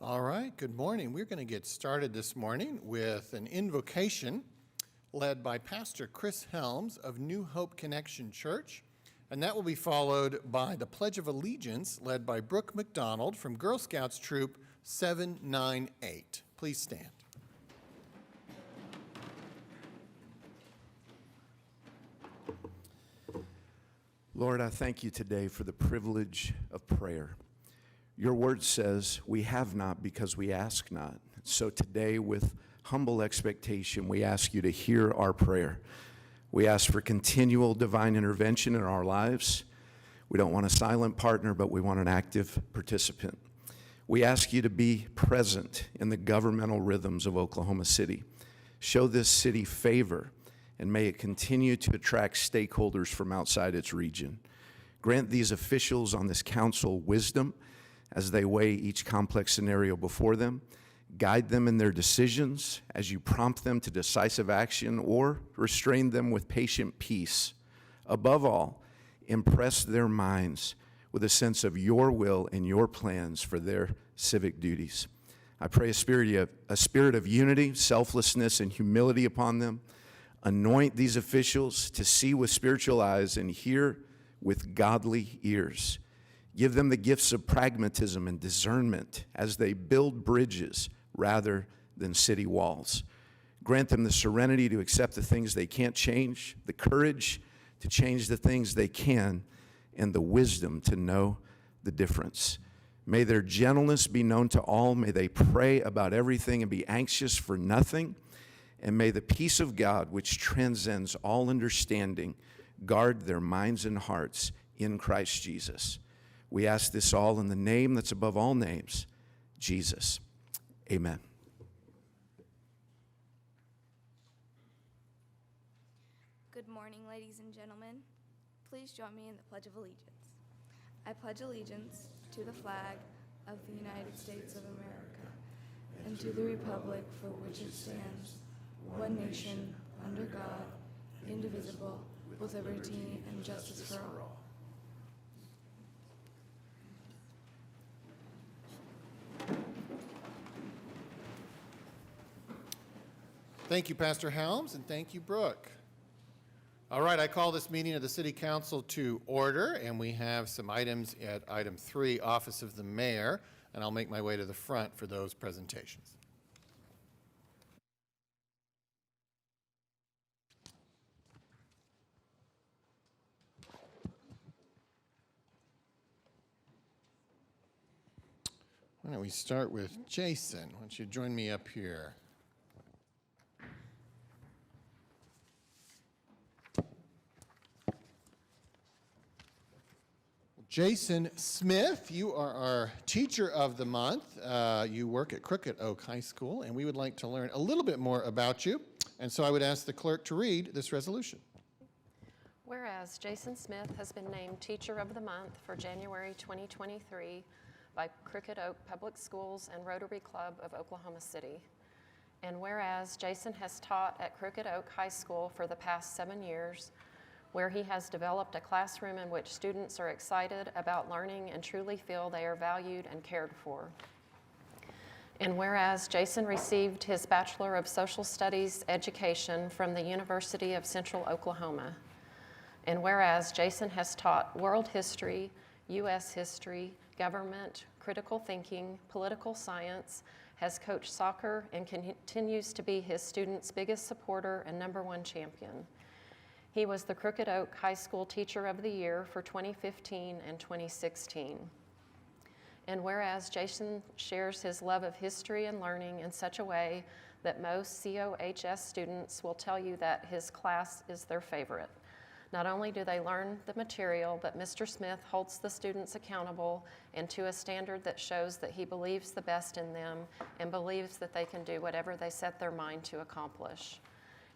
All right, good morning. We're going to get started this morning with an invocation led by Pastor Chris Helms of New Hope Connection Church, and that will be followed by the Pledge of Allegiance led by Brooke McDonald from Girl Scouts Troop 798. Please stand. Lord, I thank you today for the privilege of prayer. Your word says we have not because we ask not. So today, with humble expectation, we ask you to hear our prayer. We ask for continual divine intervention in our lives. We don't want a silent partner, but we want an active participant. We ask you to be present in the governmental rhythms of Oklahoma City. Show this city favor, and may it continue to attract stakeholders from outside its region. Grant these officials on this council wisdom as they weigh each complex scenario before them. Guide them in their decisions as you prompt them to decisive action or restrain them with patient peace. Above all, impress their minds with a sense of your will and your plans for their civic duties. I pray a spirit of unity, selflessness, and humility upon them. Anoint these officials to see with spiritual eyes and hear with godly ears. Give them the gifts of pragmatism and discernment as they build bridges rather than city walls. Grant them the serenity to accept the things they can't change, the courage to change the things they can, and the wisdom to know the difference. May their gentleness be known to all. May they pray about everything and be anxious for nothing. And may the peace of God, which transcends all understanding, guard their minds and hearts in Christ Jesus. We ask this all in the name that's above all names, Jesus. Amen. Good morning, ladies and gentlemen. Please join me in the Pledge of Allegiance. I pledge allegiance to the flag of the United States of America and to the republic for which it stands, one nation, under God, indivisible, with liberty and justice for all. Thank you, Pastor Helms, and thank you, Brooke. All right, I call this meeting of the City Council to order, and we have some items at item 3, Office of the Mayor, and I'll make my way to the front for those presentations. Why don't we start with Jason? Why don't you join me up here? Jason Smith, you are our Teacher of the Month. You work at Crooked Oak High School, and we would like to learn a little bit more about you. And so I would ask the clerk to read this resolution. Whereas Jason Smith has been named Teacher of the Month for January 2023 by Crooked Oak Public Schools and Rotary Club of Oklahoma City. And whereas Jason has taught at Crooked Oak High School for the past 7 years, where he has developed a classroom in which students are excited about learning and truly feel they are valued and cared for. And whereas Jason received his Bachelor of Social Studies education from the University of Central Oklahoma. And whereas Jason has taught world history, U.S. history, government, critical thinking, political science, has coached soccer, and continues to be his students' biggest supporter and #1 champion. He was the Crooked Oak High School Teacher of the Year for 2015 and 2016. And whereas Jason shares his love of history and learning in such a way that most COHS students will tell you that his class is their favorite. Not only do they learn the material, but Mr. Smith holds the students accountable and to a standard that shows that he believes the best in them and believes that they can do whatever they set their mind to accomplish.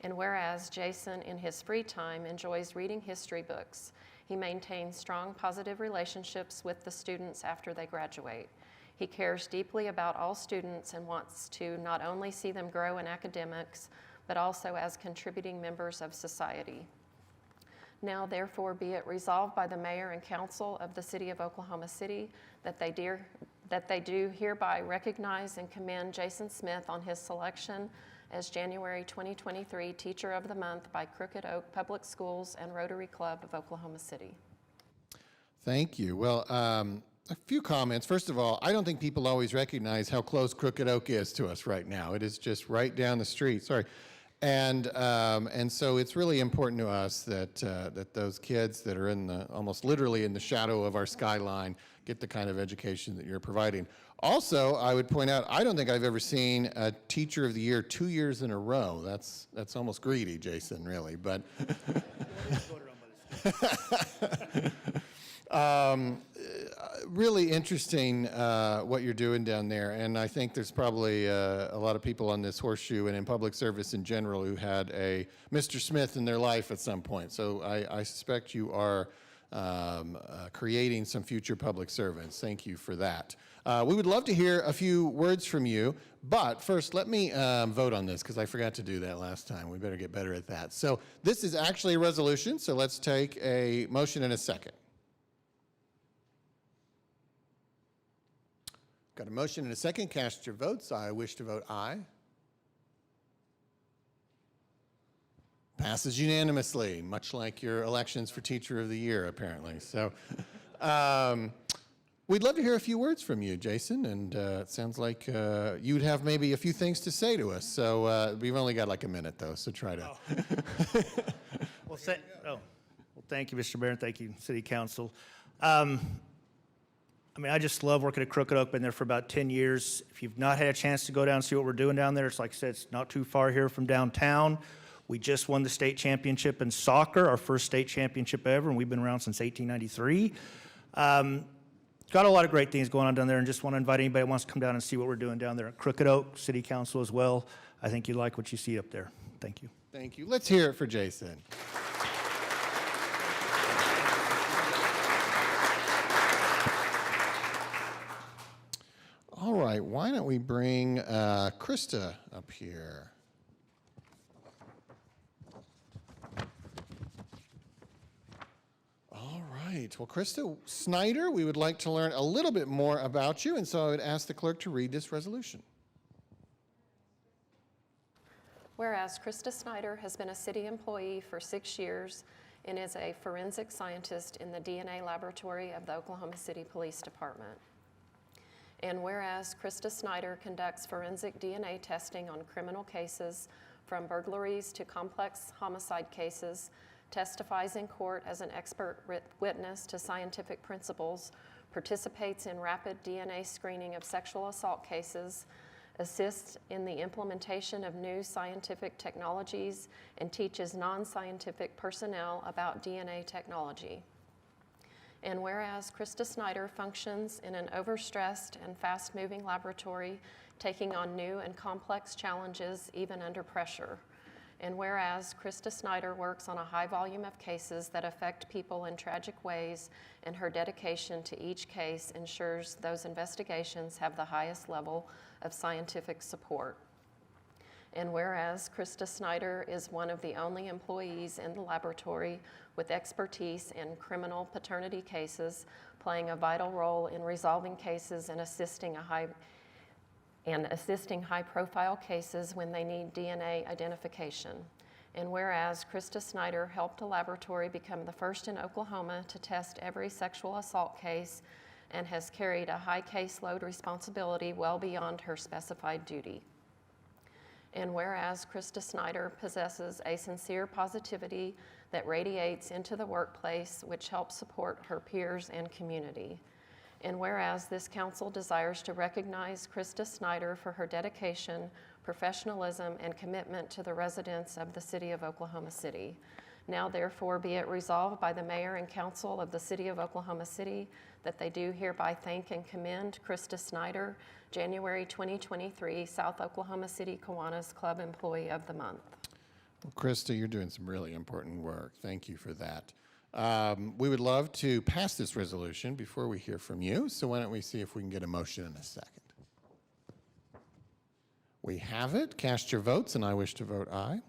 And whereas Jason, in his free time, enjoys reading history books, he maintains strong positive relationships with the students after they graduate. He cares deeply about all students and wants to not only see them grow in academics, but also as contributing members of society. Now, therefore, be it resolved by the Mayor and Council of the City of Oklahoma City that that they do hereby recognize and commend Jason Smith on his selection as January 2023 Teacher of the Month by Crooked Oak Public Schools and Rotary Club of Oklahoma City. Thank you. Well, a few comments. First of all, I don't think people always recognize how close Crooked Oak is to us right now. It is just right down the street. Sorry. And so it's really important to us that that those kids that are in the almost literally in the shadow of our skyline get the kind of education that you're providing. Also, I would point out, I don't think I've ever seen a Teacher of the Year 2 years in a row. That's almost greedy, Jason, really. But really interesting what you're doing down there, and I think there's probably a lot of people on this horseshoe and in public service in general who had a Mr. Smith in their life at some point. So I suspect you are creating some future public servants. Thank you for that. We would love to hear a few words from you, but first let me vote on this because I forgot to do that last time. We better get better at that. So this is actually a resolution, so let's take a motion and a second. Got a motion and a second. Cast your votes. I wish to vote aye. Passes unanimously, much like your elections for Teacher of the Year, apparently. So we'd love to hear a few words from you, Jason, and it sounds like you'd have maybe a few things to say to us. So we've only got like a minute, though, so try to. Well, thank you, Mr. Mayor, and thank you, City Council. I mean, I just love working at Crooked Oak. Been there for about 10 years. If you've not had a chance to go down and see what we're doing down there, it's like I said, it's not too far here from downtown. We just won the state championship in soccer, our first state championship ever, and we've been around since 1893. Got a lot of great things going on down there, and just want to invite anybody that wants to come down and see what we're doing down there at Crooked Oak, City Council as well. I think you like what you see up there. Thank you. Thank you. Let's hear it for Jason. All right, why don't we bring Krista up here? All right, well, Krista Snyder, we would like to learn a little bit more about you, and so I would ask the clerk to read this resolution. Whereas Krista Snyder has been a city employee for 6 years and is a forensic scientist in the DNA laboratory of the Oklahoma City Police Department. And whereas Krista Snyder conducts forensic DNA testing on criminal cases, from burglaries to complex homicide cases, testifies in court as an expert witness to scientific principles, participates in rapid DNA screening of sexual assault cases, assists in the implementation of new scientific technologies, and teaches non-scientific personnel about DNA technology. And whereas Krista Snyder functions in an overstressed and fast-moving laboratory, taking on new and complex challenges even under pressure. And whereas Krista Snyder works on a high volume of cases that affect people in tragic ways, and her dedication to each case ensures those investigations have the highest level of scientific support. And whereas Krista Snyder is one of the only employees in the laboratory with expertise in criminal paternity cases, playing a vital role in resolving cases and assisting high-profile cases when they need DNA identification. And whereas Krista Snyder helped a laboratory become the first in Oklahoma to test every sexual assault case and has carried a high caseload responsibility well beyond her specified duty. And whereas Krista Snyder possesses a sincere positivity that radiates into the workplace, which helps support her peers and community. And whereas this council desires to recognize Krista Snyder for her dedication, professionalism, and commitment to the residents of the city of Oklahoma City. Now therefore be it resolved by the mayor and council of the city of Oklahoma City that they do hereby thank and commend Krista Snyder, January 2023 South Oklahoma City Kiwanis Club Employee of the Month. Well, Krista, you're doing some really important work. Thank you for that. We would love to pass this resolution before we hear from you, so why don't we see if we can get a motion in a second. We have it. Cast your votes, and I wish to vote aye.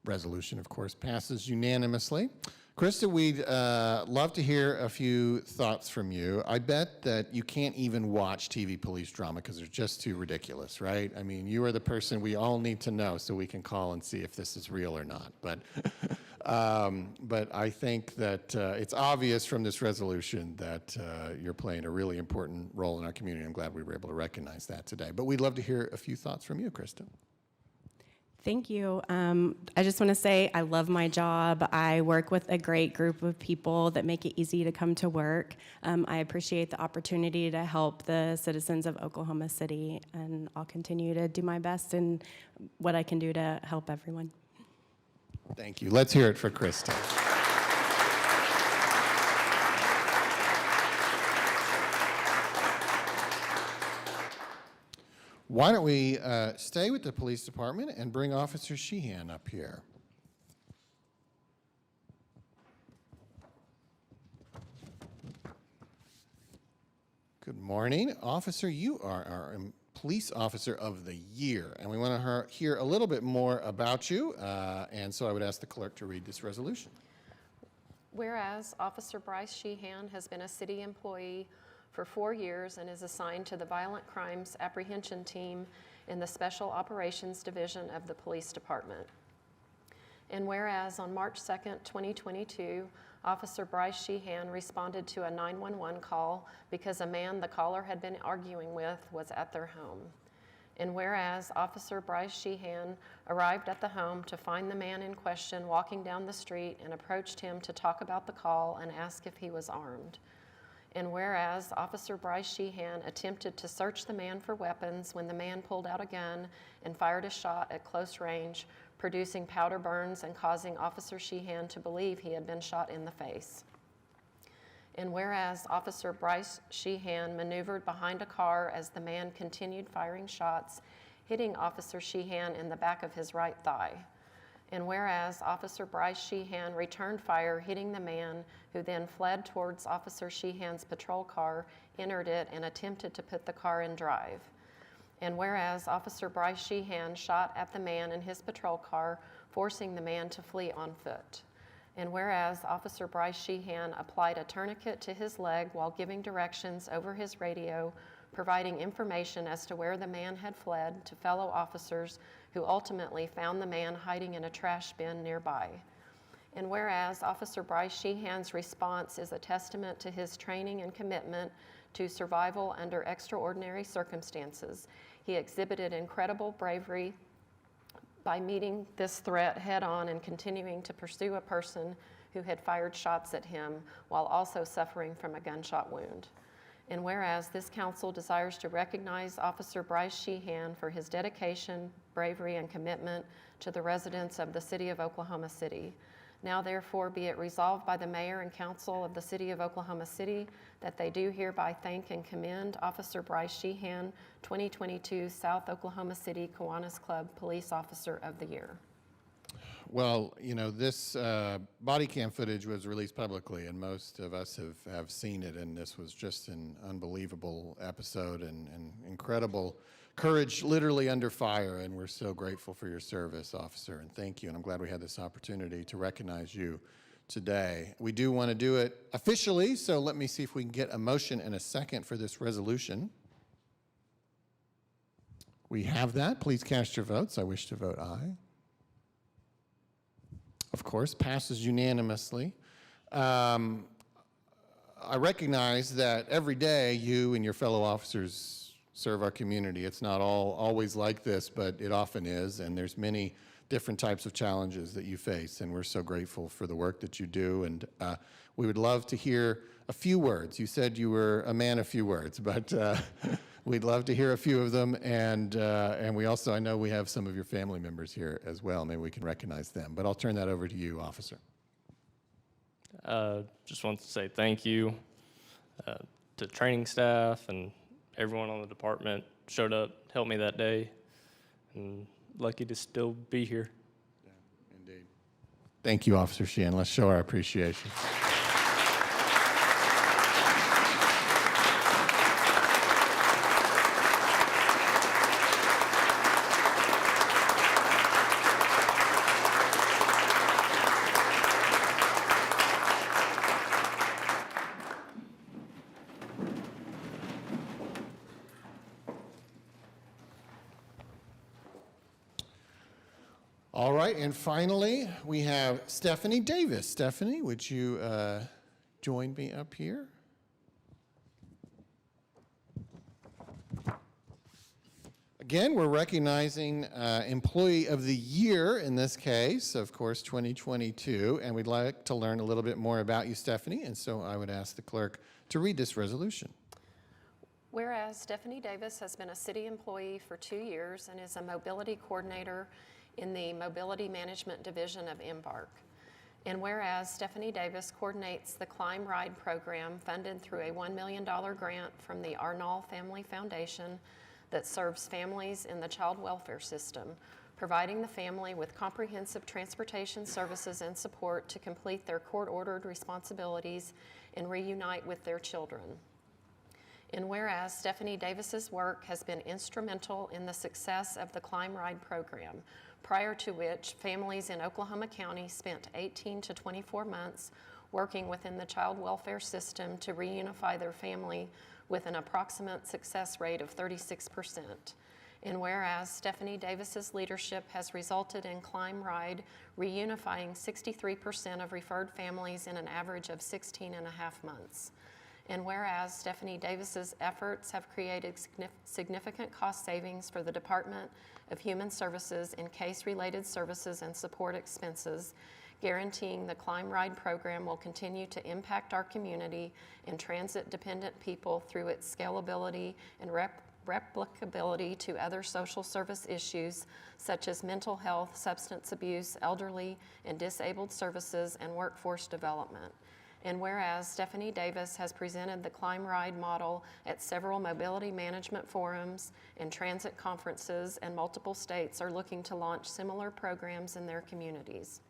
Resolution, of course, passes unanimously. Krista, we'd love to hear a few thoughts from you. I bet that you can't even watch TV police drama because they're just too ridiculous, right? I mean, you are the person we all need to know so we can call and see if this is real or not. But I think that it's obvious from this resolution that you're playing a really important role in our community. I'm glad we were able to recognize that today. But we'd love to hear a few thoughts from you, Krista. Thank you. I just want to say I love my job. I work with a great group of people that make it easy to come to work. I appreciate the opportunity to help the citizens of Oklahoma City, and I'll continue to do my best in what I can do to help everyone. Thank you. Let's hear it for Krista. Why don't we stay with the police department and bring Officer Sheehan up here? Good morning. Officer, you are our Police Officer of the Year, and we want to hear a little bit more about you, and so I would ask the clerk to read this resolution. Whereas Officer Bryce Sheehan has been a city employee for 4 years and is assigned to the Violent Crimes Apprehension Team in the Special Operations Division of the Police Department. And whereas on March 2nd, 2022, Officer Bryce Sheehan responded to a 911 call because a man the caller had been arguing with was at their home. And whereas Officer Bryce Sheehan arrived at the home to find the man in question walking down the street and approached him to talk about the call and ask if he was armed. And whereas Officer Bryce Sheehan attempted to search the man for weapons when the man pulled out a gun and fired a shot at close range, producing powder burns and causing Officer Sheehan to believe he had been shot in the face. And whereas Officer Bryce Sheehan maneuvered behind a car as the man continued firing shots, hitting Officer Sheehan in the back of his right thigh. And whereas Officer Bryce Sheehan returned fire, hitting the man, who then fled towards Officer Sheehan's patrol car, entered it, and attempted to put the car in drive. And whereas Officer Bryce Sheehan shot at the man in his patrol car, forcing the man to flee on foot. And whereas Officer Bryce Sheehan applied a tourniquet to his leg while giving directions over his radio, providing information as to where the man had fled to fellow officers who ultimately found the man hiding in a trash bin nearby. And whereas Officer Bryce Sheehan's response is a testament to his training and commitment to survival under extraordinary circumstances, he exhibited incredible bravery by meeting this threat head-on and continuing to pursue a person who had fired shots at him while also suffering from a gunshot wound. And whereas this council desires to recognize Officer Bryce Sheehan for his dedication, bravery, and commitment to the residents of the city of Oklahoma City. Now therefore be it resolved by the mayor and council of the city of Oklahoma City that they do hereby thank and commend Officer Bryce Sheehan, 2022 South Oklahoma City Kiwanis Club Police Officer of the Year. Well, you know, this body cam footage was released publicly, and most of us have seen it, and this was just an unbelievable episode and incredible courage literally under fire, and we're so grateful for your service, officer, and thank you, and I'm glad we had this opportunity to recognize you today. We do want to do it officially, so let me see if we can get a motion and a second for this resolution. We have that. Please cast your votes. I wish to vote aye. Of course, passes unanimously. I recognize that every day you and your fellow officers serve our community. It's not always like this, but it often is, and there's many different types of challenges that you face, and we're so grateful for the work that you do, and we would love to hear a few words. You said you were a man of few words, but we'd love to hear a few of them, and we also, I know we have some of your family members here as well. Maybe we can recognize them, but I'll turn that over to you, officer. Just want to say thank you to training staff and everyone on the department showed up, helped me that day, and lucky to still be here. Yeah, indeed. Thank you, Officer Sheehan. Let's show our appreciation. All right, and finally, we have Stephanie Davis. Stephanie, would you join me up here? Again, we're recognizing Employee of the Year in this case, of course, 2022, and we'd like to learn a little bit more about you, Stephanie, and so I would ask the clerk to read this resolution. Whereas Stephanie Davis has been a city employee for 2 years and is a mobility coordinator in the Mobility Management Division of Embark. And whereas Stephanie Davis coordinates the Climb Ride program funded through a $1 million grant from the Arnall Family Foundation that serves families in the child welfare system, providing the family with comprehensive transportation services and support to complete their court-ordered responsibilities and reunite with their children. And whereas Stephanie Davis's work has been instrumental in the success of the Climb Ride program, prior to which families in Oklahoma County spent 18 to 24 months working within the child welfare system to reunify their family with an approximate success rate of 36%. And whereas Stephanie Davis's leadership has resulted in Climb Ride reunifying 63% of referred families in an average of 16 and a half months. And whereas Stephanie Davis's efforts have created significant cost savings for the Department of Human Services in case-related services and support expenses, guaranteeing the Climb Ride program will continue to impact our community and transit-dependent people through its scalability and replicability to other social service issues such as mental health, substance abuse, elderly and disabled services, and workforce development. And whereas Stephanie Davis has presented the Climb Ride model at several mobility management forums and transit conferences, and multiple states are looking to launch similar programs in their communities.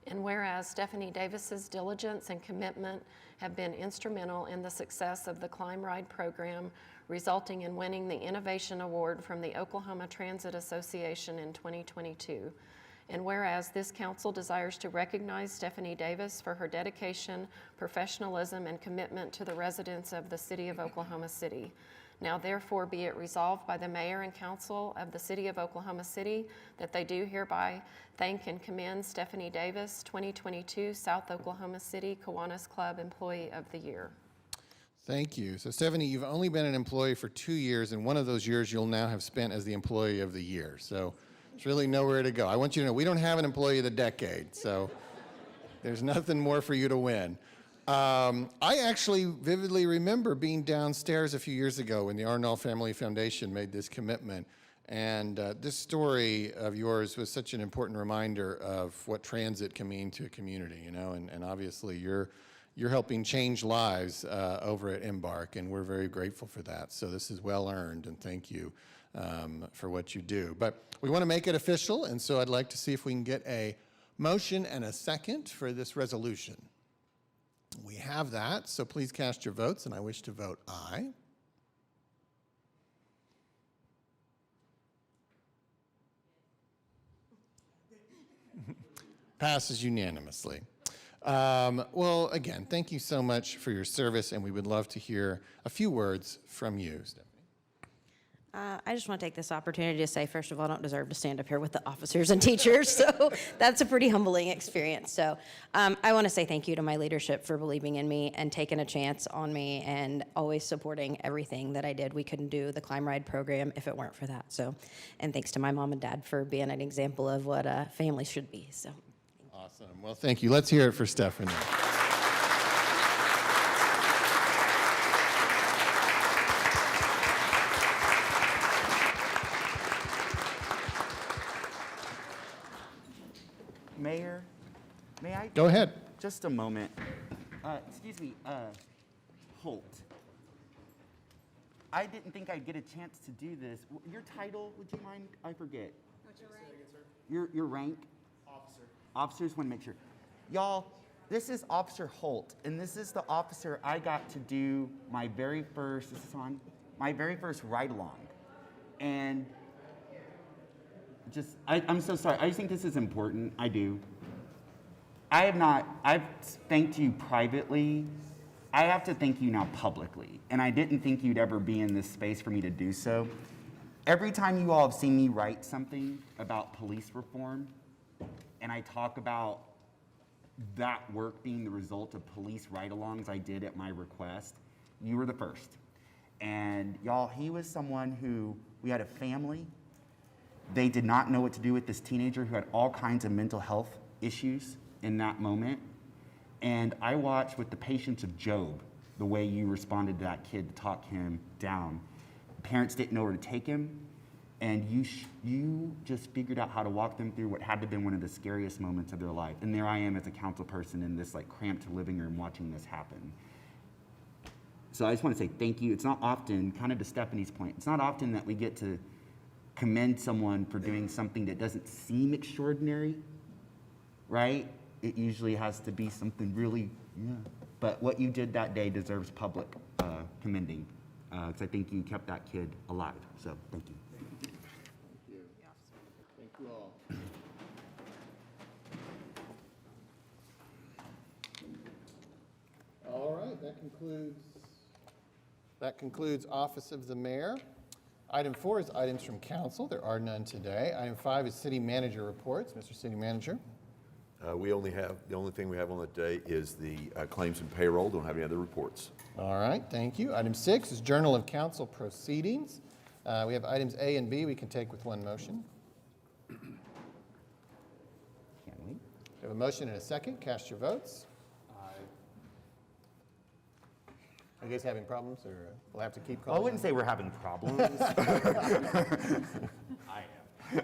And whereas Stephanie Davis's diligence and commitment have been instrumental in the success of the Climb Ride program, resulting in winning the Innovation Award from the Oklahoma Transit Association in 2022. And whereas this council desires to recognize Stephanie Davis for her dedication, professionalism, and commitment to the residents of the city of Oklahoma City. Now therefore be it resolved by the mayor and council of the city of Oklahoma City that they do hereby thank and commend Stephanie Davis, 2022 South Oklahoma City Kiwanis Club Employee of the Year. Thank you. So Stephanie, you've only been an employee for 2 years, and one of those years you'll now have spent as the Employee of the Year. So there's really nowhere to go. I want you to know we don't have an Employee of the Decade, so there's nothing more for you to win. I actually vividly remember being downstairs a few years ago when the Arnall Family Foundation made this commitment, and this story of yours was such an important reminder of what transit can mean to a community, you know, and obviously you're helping change lives over at Embark, and we're very grateful for that. So this is well earned, and thank you for what you do. But we want to make it official, and so I'd like to see if we can get a motion and a second for this resolution. We have that, so please cast your votes, and I wish to vote aye. Passes unanimously. Well, again, thank you so much for your service, and we would love to hear a few words from you, Stephanie. I just want to take this opportunity to say, first of all, I don't deserve to stand up here with the officers and teachers, so that's a pretty humbling experience. So I want to say thank you to my leadership for believing in me and taking a chance on me and always supporting everything that I did. We couldn't do the Climb Ride program if it weren't for that. So, and thanks to my mom and dad for being an example of what a family should be. So. Awesome. Well, thank you. Let's hear it for Stephanie. Mayor, may I? Go ahead. Just a moment. Excuse me, Holt. I didn't think I'd get a chance to do this. Your title, would you mind? I forget. What's your rank? Your rank? Officer. Officers, want to make sure. Y'all, this is Officer Holt, and this is the officer I got to do my very first, my very first ride-along. And I'm so sorry. I just think this is important. I do. I've thanked you privately. I have to thank you now publicly. And I didn't think you'd ever be in this space for me to do so. every time you all have seen me write something about police reform, and I talk about that work being the result of police ride-alongs I did at my request, you were the first. And y'all, he was someone who, we had a family. They did not know what to do with this teenager who had all kinds of mental health issues in that moment. And I watched with the patience of Job, the way you responded to that kid to talk him down. Parents didn't know where to take him, and you just figured out how to walk them through what had to have been one of the scariest moments of their life. And there I am as a council person in this like cramped living room watching this happen. So I just want to say thank you. It's not often, kind of to Stephanie's point, it's not often that we get to commend someone for doing something that doesn't seem extraordinary, right? It usually has to be something really, But what you did that day deserves public commending, because I think you kept that kid alive. So thank you. Thank you all. All right, that concludes Office of the Mayor. Item 4 is items from council. There are none today. Item 5 is city manager reports. Mr. City Manager. The only thing we have on the day is the claims and payroll. Don't have any other reports. All right, thank you. Item 6 is Journal of Council Proceedings. We have items A and B we can take with one motion. Can we? We have a motion and a second. Cast your votes. Are you guys having problems, or we'll have to keep I calling? wouldn't say we're having problems. I am.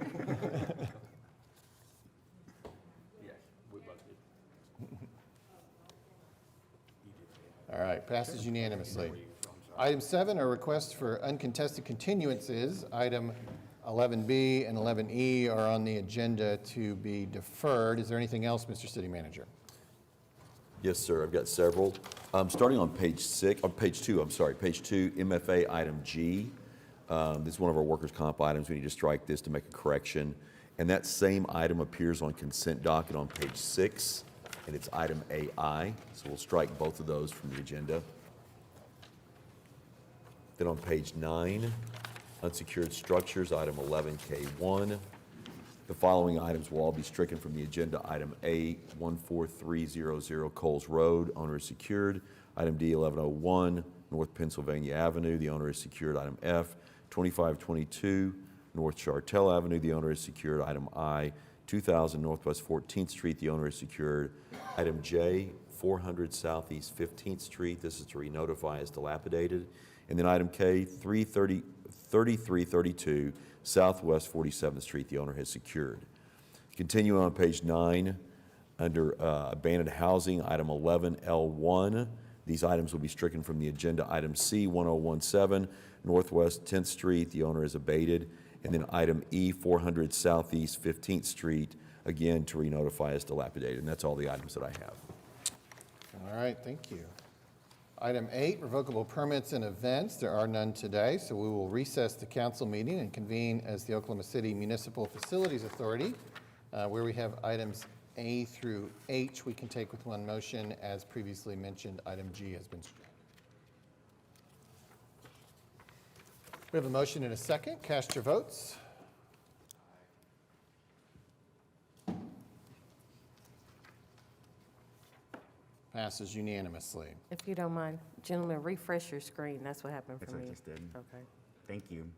Yes, we both did. All right, passes unanimously. Item 7 are requests for uncontested continuances. Item 11B and 11E are on the agenda to be deferred. Is there anything else, Mr. City Manager? Yes, sir. I've got several. Starting on page 2, MFA item G. This is one of our workers' comp items. We need to strike this to make a correction. And that same item appears on consent docket on page 6, and it's item AI. So we'll strike both of those from the agenda. Then on page 9, unsecured structures, item 11K1. The following items will all be stricken from the agenda. Item A, 14300 Coles Road, owner is secured. Item D, 1101 North Pennsylvania Avenue, the owner is secured. Item F, 2522 North Chartel Avenue, the owner is secured. Item I, 2000 Northwest 14th Street, the owner is secured. Item J, 400 Southeast 15th Street, this is to re-notify as dilapidated. And then item K, 3332 Southwest 47th Street, the owner has secured. Continuing on page 9, under abandoned housing, item 11L1. These items will be stricken from the agenda. Item C, 1017 Northwest 10th Street, the owner is abated. And then item E, 400 Southeast 15th Street, again, to re-notify as dilapidated. And that's all the items that I have. All right, thank you. Item 8, revocable permits and events. There are none today, so we will recess the council meeting and convene as the Oklahoma City Municipal Facilities Authority, where we have items A through H we can take with one motion. As previously mentioned, item G has been struck. We have a motion and a second. Cast your votes. Passes unanimously. If you don't mind, gentlemen, refresh your screen. That's what happened That's for what I me. just did. Okay. Thank you.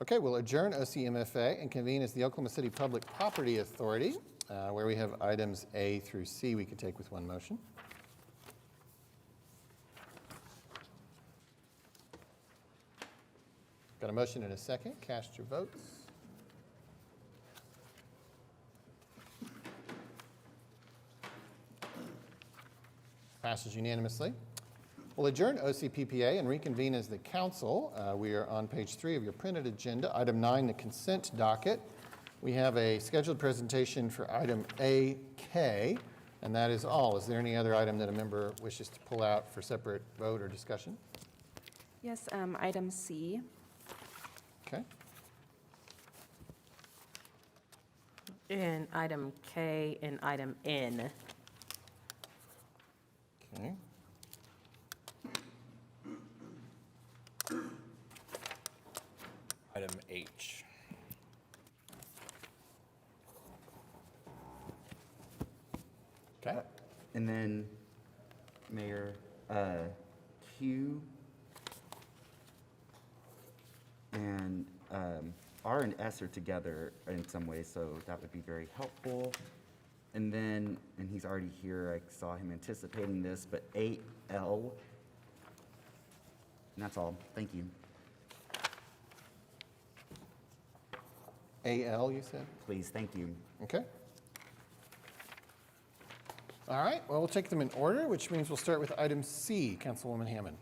Okay, we'll adjourn OCMFA and convene as the Oklahoma City Public Property Authority, where we have items A through C we could take with one motion. Got a motion and a second. Cast your votes. Passes unanimously. We'll adjourn OCPPA and reconvene as the council. We are on page 3 of your printed agenda. Item 9, the consent docket. We have a scheduled presentation for item AK, and that is all. Is there any other item that a member wishes to pull out for separate vote or discussion? Yes, item C. Okay. And item K and item N. Okay. Okay. And then Mayor, Q and R and S are together in some way, so that would be very helpful. And then, and he's already here, I saw him anticipating this, but 8L. And that's all. Thank you. AL, you said? Please, thank you. Okay. All right, well, we'll take them in order, which means we'll start with item C, Councilwoman Hammond.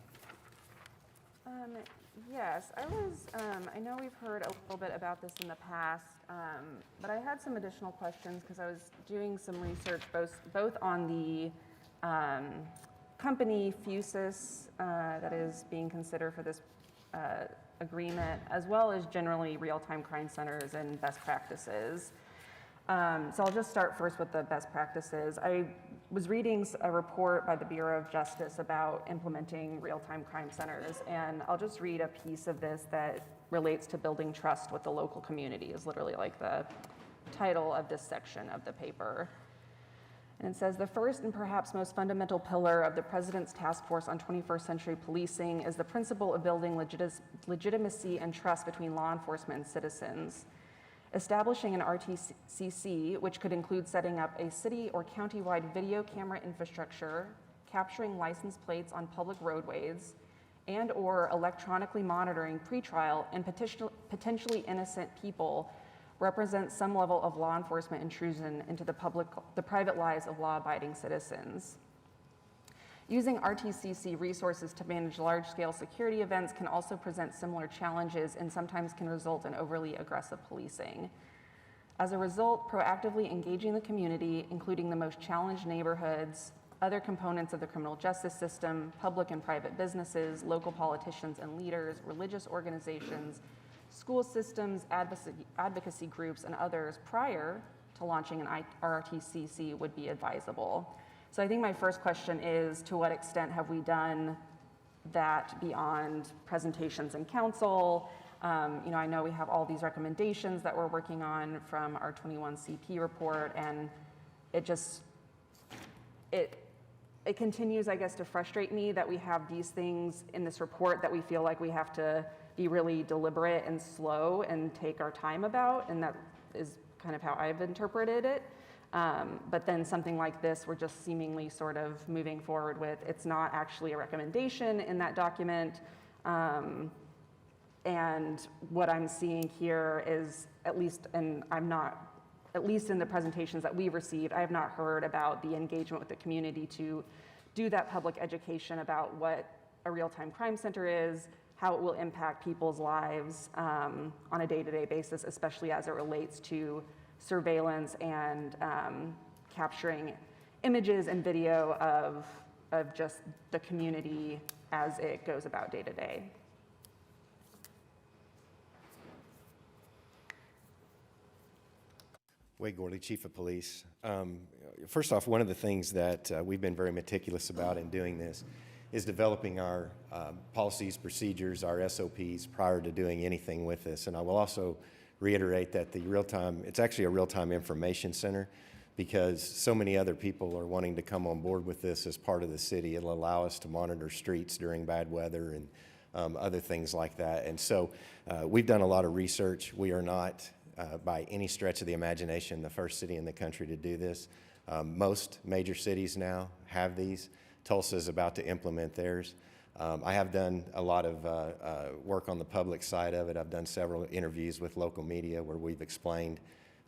Yes, I know we've heard a little bit about this in the past, but I had some additional questions because I was doing some research both on the company Fusus that is being considered for this agreement, as well as generally real-time crime centers and best practices. So I'll just start first with the best practices. I was reading a report by the Bureau of Justice about implementing real-time crime centers, and I'll just read a piece of this that relates to building trust with the local community, is literally like the title of this section of the paper. And it says, the first and perhaps most fundamental pillar of the President's Task Force on 21st Century Policing is the principle of building legitimacy and trust between law enforcement and citizens. Establishing an RTCC, which could include setting up a city or county-wide video camera infrastructure, capturing license plates on public roadways, and or electronically monitoring pretrial and potentially innocent people represents some level of law enforcement intrusion into the private lives of law-abiding citizens. Using RTCC resources to manage large-scale security events can also present similar challenges and sometimes can result in overly aggressive policing. As a result, proactively engaging the community, including the most challenged neighborhoods, other components of the criminal justice system, public and private businesses, local politicians and leaders, religious organizations, school systems, advocacy groups, and others prior to launching an RTCC would be advisable. So I think my first question is, to what extent have we done that beyond presentations in council? I know we have all these recommendations that we're working on from our 21CP report, and it continues, I guess, to frustrate me that we have these things in this report that we feel like we have to be really deliberate and slow and take our time about, and that is kind of how I've interpreted it. But then something like this, we're just seemingly sort of moving forward with. It's not actually a recommendation in that document. And what I'm seeing here is, at least in the presentations that we've received, I have not heard about the engagement with the community to do that public education about what a real-time crime center is, how it will impact people's lives on a day-to-day basis, especially as it relates to surveillance and capturing images and video of just the community as it goes about day to day. Wade Gorley, Chief of Police. First off, one of the things that we've been very meticulous about in doing this is developing our policies, procedures, our SOPs prior to doing anything with this. And I will also reiterate that it's actually a real-time information center, because so many other people are wanting to come on board with this as part of the city. It'll allow us to monitor streets during bad weather and other things like that. And so we've done a lot of research. We are not, by any stretch of the imagination, the first city in the country to do this. Most major cities now have these. Tulsa is about to implement theirs. I have done a lot of work on the public side of it. I've done several interviews with local media where we've explained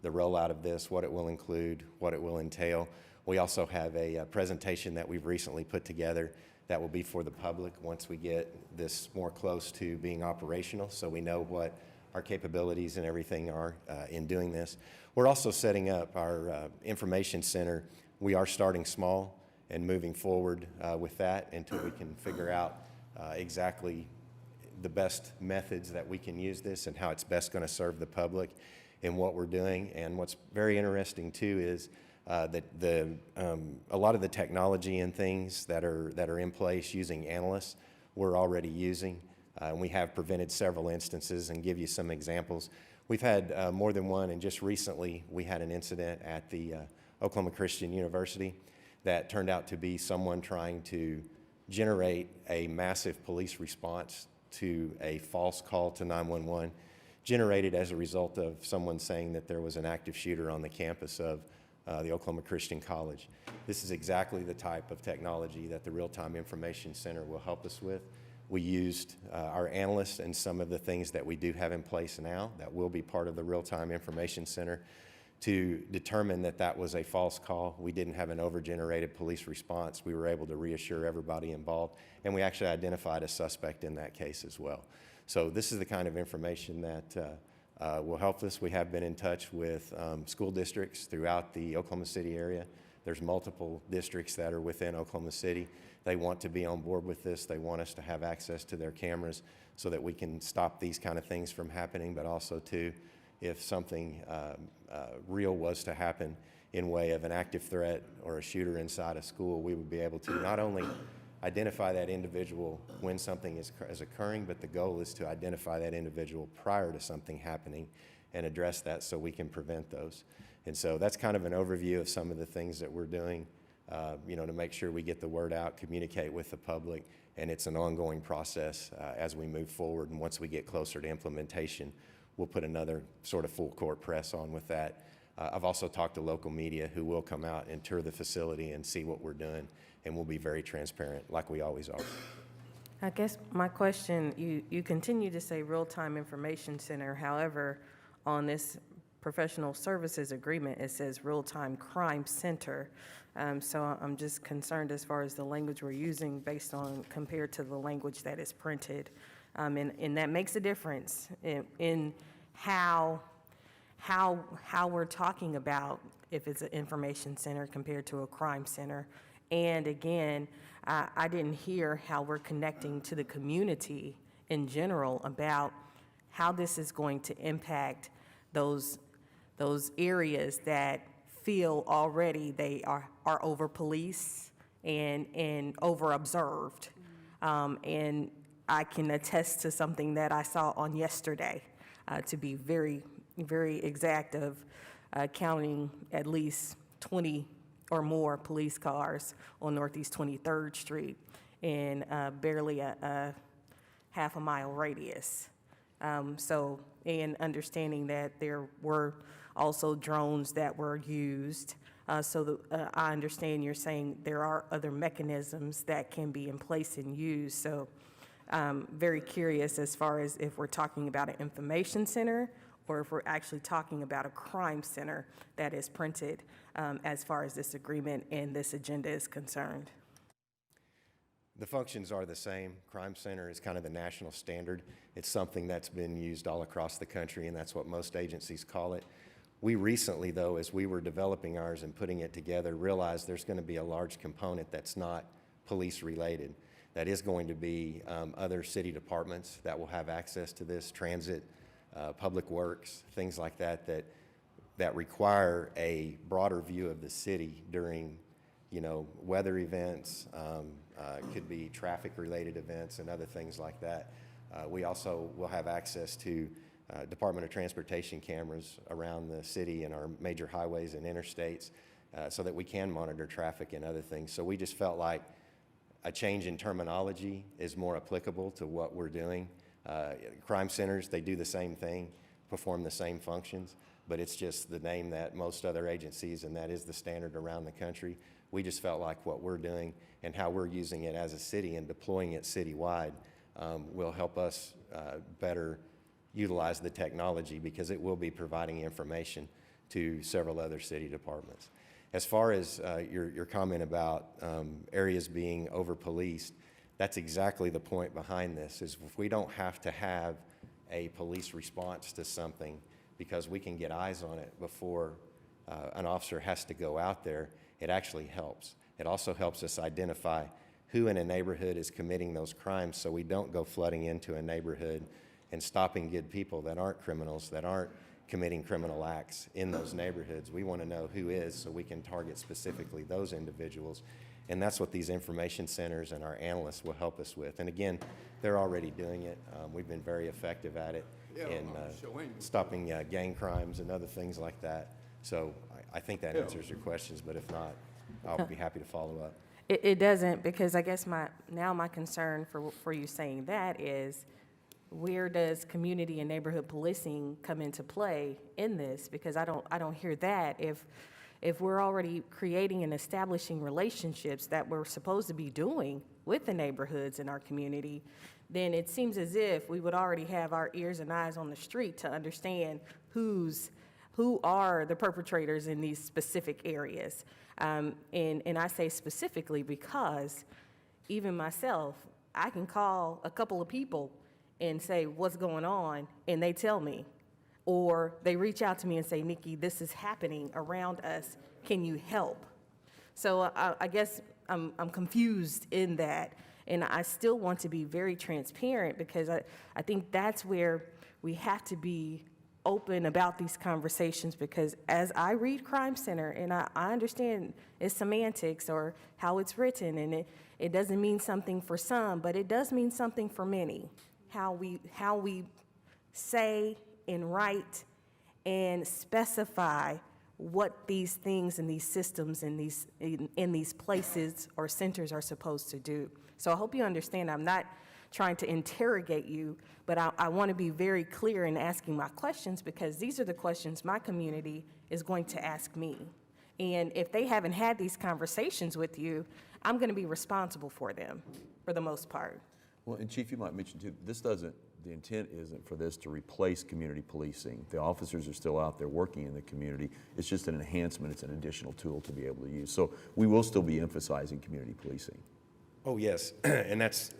the rollout of this, what it will include, what it will entail. We also have a presentation that we've recently put together that will be for the public once we get this more close to being operational, so we know what our capabilities and everything are in doing this. We're also setting up our information center. We are starting small and moving forward with that until we can figure out exactly the best methods that we can use this and how it's best going to serve the public in what we're doing. And what's very interesting too is that a lot of the technology and things that are in place using analysts we're already using. And we have prevented several instances, and give you some examples. We've had more than one, and just recently we had an incident at the Oklahoma Christian University. that turned out to be someone trying to generate a massive police response to a false call to 911, generated as a result of someone saying that there was an active shooter on the campus of the Oklahoma Christian College. This is exactly the type of technology that the Real-Time Information Center will help us with. We used our analysts and some of the things that we do have in place now that will be part of the Real-Time Information Center to determine that that was a false call. We didn't have an over-generated police response. We were able to reassure everybody involved, and we actually identified a suspect in that case as well. So this is the kind of information that will help us. We have been in touch with school districts throughout the Oklahoma City area. There's multiple districts that are within Oklahoma City. They want to be on board with this. They want us to have access to their cameras so that we can stop these kind of things from happening, but also too, if something real was to happen in way of an active threat or a shooter inside a school, we would be able to not only identify that individual when something is occurring, but the goal is to identify that individual prior to something happening and address that so we can prevent those. And so that's kind of an overview of some of the things that we're doing, to make sure we get the word out, communicate with the public, and it's an ongoing process as we move forward. And once we get closer to implementation, we'll put another sort of full court press on with that. I've also talked to local media who will come out and tour the facility and see what we're doing, and we'll be very transparent like we always are. I guess my question, you continue to say Real-Time Information Center. However, on this professional services agreement, it says Real-Time Crime Center. So I'm just concerned as far as the language we're using based on compared to the language that is printed. And that makes a difference in how we're talking about if it's an information center compared to a crime center. And again, I didn't hear how we're connecting to the community in general about how this is going to impact those areas that feel already they are over-policed and over-observed. And I can attest to something that I saw on yesterday, to be very, very exact, of counting at least 20 or more police cars on Northeast 23rd Street in barely a half a mile radius. And understanding that there were also drones that were used. I understand you're saying there are other mechanisms that can be in place and used. So very curious as far as if we're talking about an information center or if we're actually talking about a crime center that is printed as far as this agreement and this agenda is concerned. The functions are the same. Crime Center is kind of the national standard. It's something that's been used all across the country, and that's what most agencies call it. We recently, though, as we were developing ours and putting it together, realized there's going to be a large component that's not police-related. That is going to be other city departments that will have access to this, transit, public works, things like that, that require a broader view of the city during, weather events, could be traffic-related events and other things like that. We also will have access to Department of Transportation cameras around the city and our major highways and interstates so that we can monitor traffic and other things. So we just felt like a change in terminology is more applicable to what we're doing. Crime centers, they do the same thing, perform the same functions, but it's just the name that most other agencies, and that is the standard around the country. We just felt like what we're doing and how we're using it as a city and deploying it citywide will help us better utilize the technology because it will be providing information to several other city departments. As far as your comment about areas being over-policed, that's exactly the point behind this, is if we don't have to have a police response to something because we can get eyes on it before an officer has to go out there, it actually helps. It also helps us identify who in a neighborhood is committing those crimes so we don't go flooding into a neighborhood and stopping good people that aren't criminals, that aren't committing criminal acts in those neighborhoods. We want to know who is so we can target specifically those individuals. And that's what these information centers and our analysts will help us with. And again, they're already doing it. We've been very effective at it in stopping gang crimes and other things like that. So I think that answers your questions, but if not, I'll be happy to follow up. It doesn't, because I guess my concern for you saying that is, where does community and neighborhood policing come into play in this? Because I don't hear that. If we're already creating and establishing relationships that we're supposed to be doing with the neighborhoods in our community, then it seems as if we would already have our ears and eyes on the street to understand who are the perpetrators in these specific areas. And I say specifically because even myself, I can call a couple of people and say, what's going on? And they tell me. Or they reach out to me and say, Nikki, this is happening around us. Can you help? So I guess I'm confused in that. And I still want to be very transparent, because I think that's where we have to be open about these conversations, because as I read Crime Center, and I understand its semantics or how it's written, and it doesn't mean something for some, but it does mean something for many. How we say and write and specify what these things and these systems in these places or centers are supposed to do. So I hope you understand I'm not trying to interrogate you, but I want to be very clear in asking my questions, because these are the questions my community is going to ask me. And if they haven't had these conversations with you, I'm going to be responsible for them for the most part. Well, and Chief, you might mention too, the intent isn't for this to replace community policing. The officers are still out there working in the community. It's just an enhancement, it's an additional tool to be able to use. So we will still be emphasizing community policing. Oh, yes, and that's,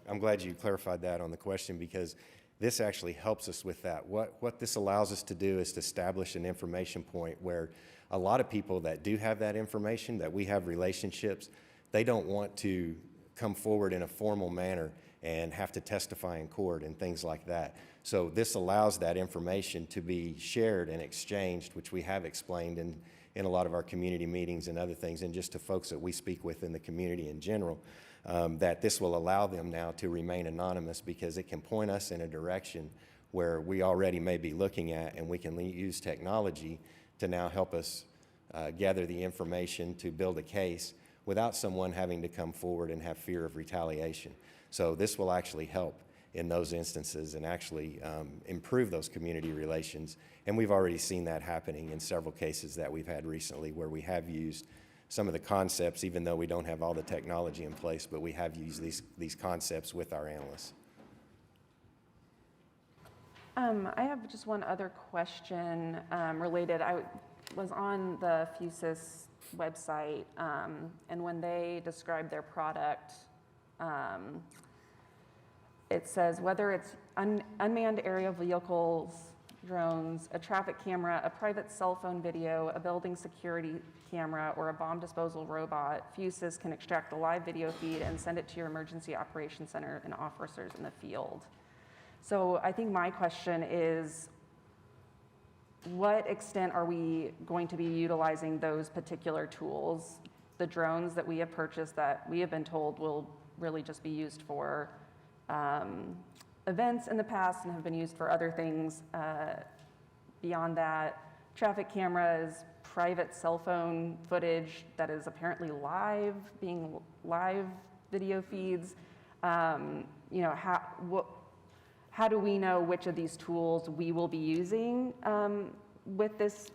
I'm glad you clarified that on the question, because this actually helps us with that. What this allows us to do is to establish an information point where a lot of people that do have that information, that we have relationships, they don't want to come forward in a formal manner and have to testify in court and things like that. So this allows that information to be shared and exchanged, which we have explained in a lot of our community meetings and other things, and just to folks that we speak with in the community in general, that this will allow them now to remain anonymous, because it can point us in a direction where we already may be looking at, and we can use technology to now help us gather the information to build a case without someone having to come forward and have fear of retaliation. So this will actually help in those instances and actually improve those community relations. And we've already seen that happening in several cases that we've had recently, where we have used some of the concepts, even though we don't have all the technology in place, but we have used these concepts with our analysts. I have just one other question related. I was on the Fusus website, and when they describe their product, it says whether it's unmanned aerial vehicles, drones, a traffic camera, a private cell phone video, a building security camera, or a bomb disposal robot, Fusus can extract the live video feed and send it to your emergency operations center and officers in the field. So I think my question is, what extent are we going to be utilizing those particular tools? The drones that we have purchased that we have been told will really just be used for events in the past and have been used for other things. Beyond that, traffic cameras, private cell phone footage that is apparently live, being live video feeds. You know, how do we know which of these tools we will be using with this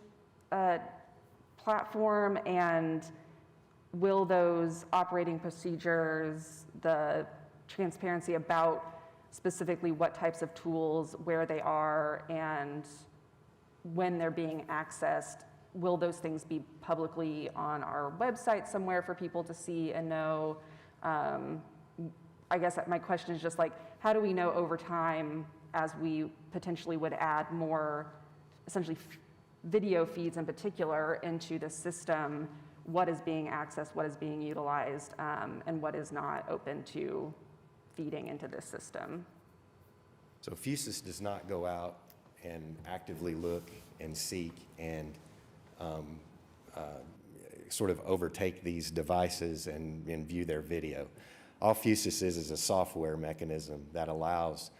platform, and will those operating procedures, the transparency about specifically what types of tools, where they are, and when they're being accessed, will those things be publicly on our website somewhere for people to see and know? I guess my question is just like, how do we know over time, as we potentially would add more, essentially video feeds in particular into the system, what is being accessed, what is being utilized, and what is not open to feeding into this system? So Fusus does not go out and actively look and seek and sort of overtake these devices and view their video. All Fusus is a software mechanism that allows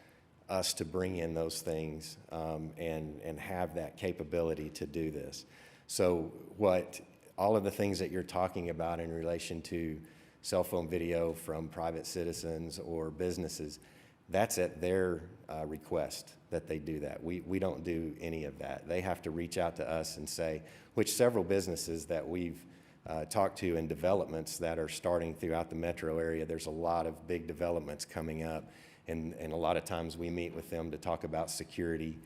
us to bring in those things and have that capability to do this. So what all of the things that you're talking about in relation to cell phone video from private citizens or businesses, that's at their request that they do that. We don't do any of that. They have to reach out to us and say, which several businesses that we've talked to in developments that are starting throughout the metro area, there's a lot of big developments coming up, and a lot of times we meet with them to talk about security,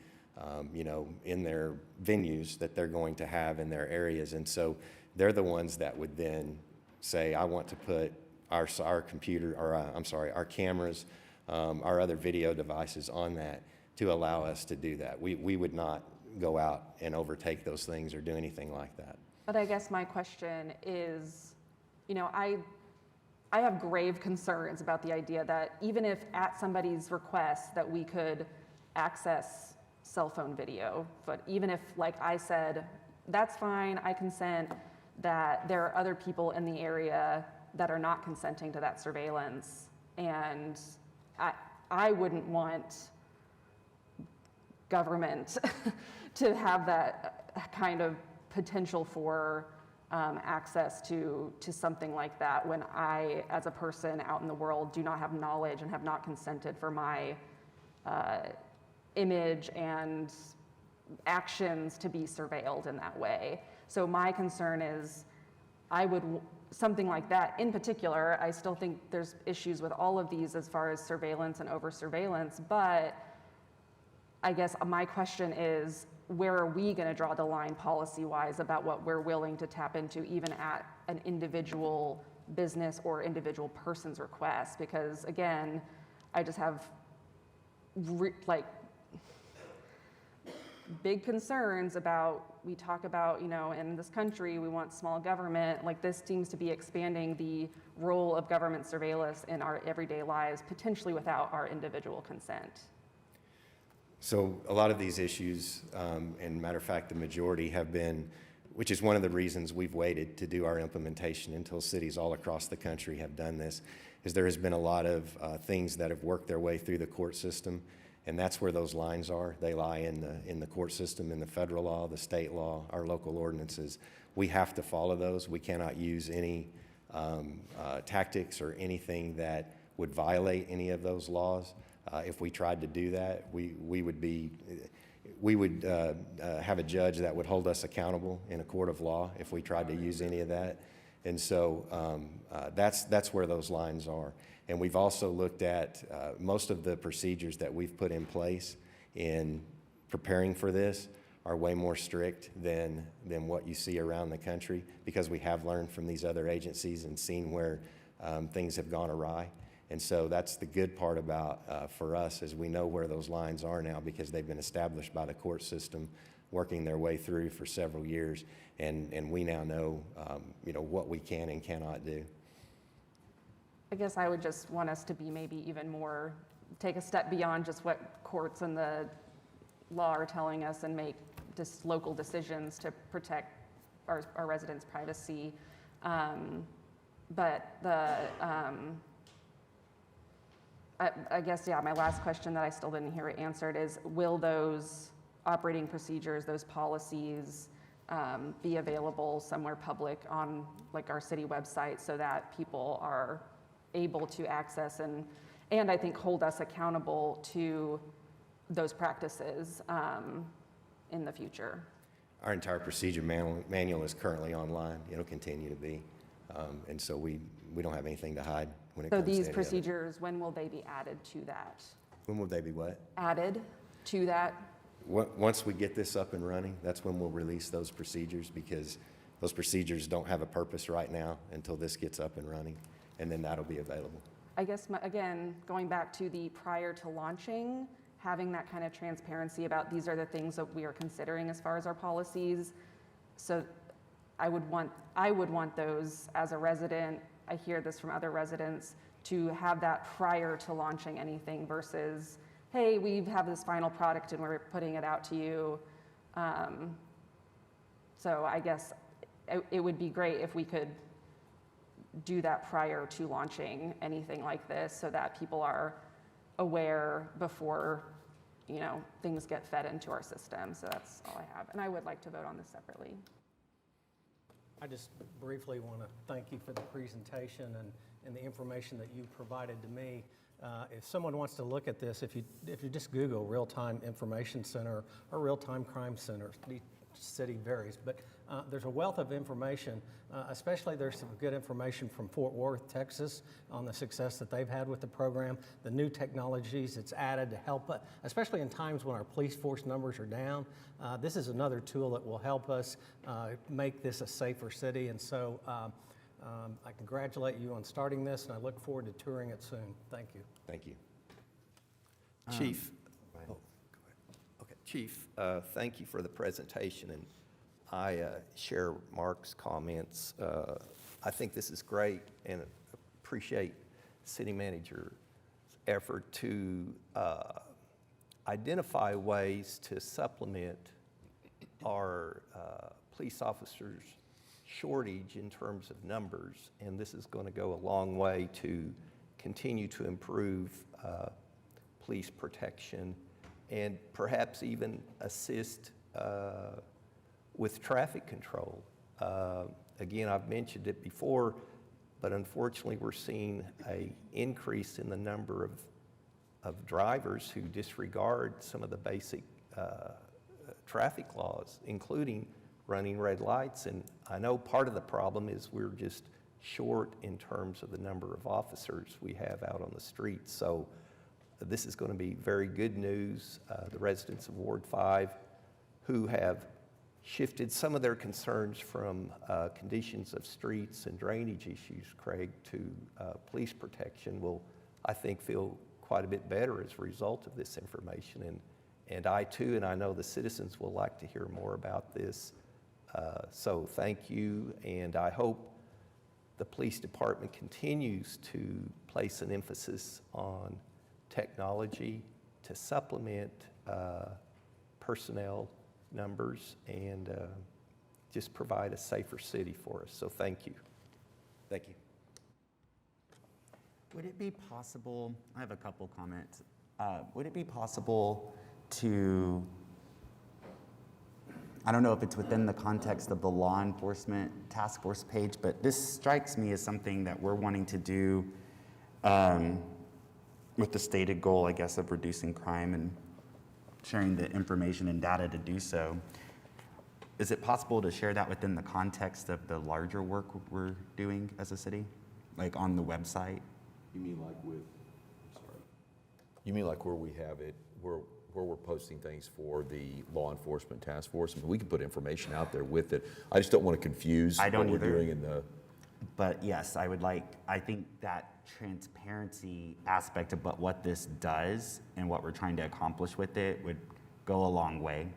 in their venues that they're going to have in their areas. And so they're the ones that would then say, I want to put our computer, or our cameras, our other video devices on that to allow us to do that. We would not go out and overtake those things or do anything like that. But I guess my question is, I have grave concerns about the idea that even if at somebody's request that we could access cell phone video, but even if, like I said, that's fine, I consent, that there are other people in the area that are not consenting to that surveillance, and I wouldn't want government to have that kind of potential for access to something like that when I, as a person out in the world, do not have knowledge and have not consented for my image and actions to be surveilled in that way. So my concern is something like that in particular, I still think there's issues with all of these as far as surveillance and over surveillance, but I guess my question is, where are we going to draw the line policy-wise about what we're willing to tap into even at an individual business or individual person's request? Because again, I just have big concerns about, we talk about, in this country, we want small government. Like, this seems to be expanding the role of government surveillance in our everyday lives, potentially without our individual consent. So a lot of these issues, and matter of fact, the majority have been, which is one of the reasons we've waited to do our implementation until cities all across the country have done this, is there has been a lot of things that have worked their way through the court system, and that's where those lines are. They lie in the court system, in the federal law, the state law, our local ordinances. We have to follow those. We cannot use any tactics or anything that would violate any of those laws. If we tried to do that, we would have a judge that would hold us accountable in a court of law if we tried to use any of that. And so that's where those lines are. And we've also looked at most of the procedures that we've put in place in preparing for this are way more strict than what you see around the country, because we have learned from these other agencies and seen where things have gone awry. And so that's the good part about for us, is we know where those lines are now because they've been established by the court system, working their way through for several years, and we now know what we can and cannot do. I guess I would just want us to be maybe even more, take a step beyond just what courts and the law are telling us and make just local decisions to protect our residents' privacy. But I guess, yeah, my last question that I still didn't hear answered is, will those operating procedures, those policies, be available somewhere public on like our city website so that people are able to access and I think hold us accountable to those practices in the future? Our entire procedure manual is currently online. It'll continue to be. And so we don't have anything to hide when it comes to these any of it. procedures, when will they be added to that? When will they be what? Added to that? Once we get this up and running, that's when we'll release those procedures, because those procedures don't have a purpose right now until this gets up and running, and then that'll be available. I guess, again, going back to the prior to launching, having that kind of transparency about these are the things that we are considering as far as our policies. So I would want those as a resident, I hear this from other residents, to have that prior to launching anything versus, hey, we have this final product and we're putting it out to you. So I guess it would be great if we could do that prior to launching anything like this so that people are aware before, things get fed into our system. So that's all I have. And I would like to vote on this separately. I just briefly want to thank you for the presentation and the information that you provided to me. If someone wants to look at this, if you just Google Real-Time Information Center or Real-Time Crime Center, each city varies, but there's a wealth of information, especially there's some good information from Fort Worth, Texas, on the success that they've had with the program, the new technologies it's added to help, especially in times when our police force numbers are down. This is another tool that will help us make this a safer city, and so I congratulate you on starting this, and I look forward to touring it soon. Thank you. Thank you. Chief, Chief, thank you for the presentation, and I share Mark's comments. I think this is great and appreciate City Manager's effort to identify ways to supplement our police officers' shortage in terms of numbers, and this is going to go a long way to continue to improve police protection and perhaps even assist with traffic control. Again, I've mentioned it before, but unfortunately we're seeing an increase in the number of drivers who disregard some of the basic traffic laws, including running red lights. And I know part of the problem is we're just short in terms of the number of officers we have out on the streets. So this is going to be very good news. The residents of Ward 5 who have shifted some of their concerns from conditions of streets and drainage issues, Craig, to police protection will, I think, feel quite a bit better as a result of this information. And I too, and I know the citizens will like to hear more about this. So thank you, and I hope the police department continues to place an emphasis on technology to supplement personnel numbers and just provide a safer city for us. So thank you. Thank you. Would it be possible, I have a couple comments. Would it be possible to, I don't know if it's within the context of the law enforcement task force page, but this strikes me as something that we're wanting to do with the stated goal, I guess, of reducing crime and sharing the information and data to do so. Is it possible to share that within the context of the larger work we're doing as a city, like on the website? You mean like with, sorry, you mean like where we have it, where we're posting things for the law enforcement task force? I mean, we can put information out there with it. I just don't want to confuse what we're doing in the... But yes, I think that transparency aspect of what this does and what we're trying to accomplish with it would go a long way.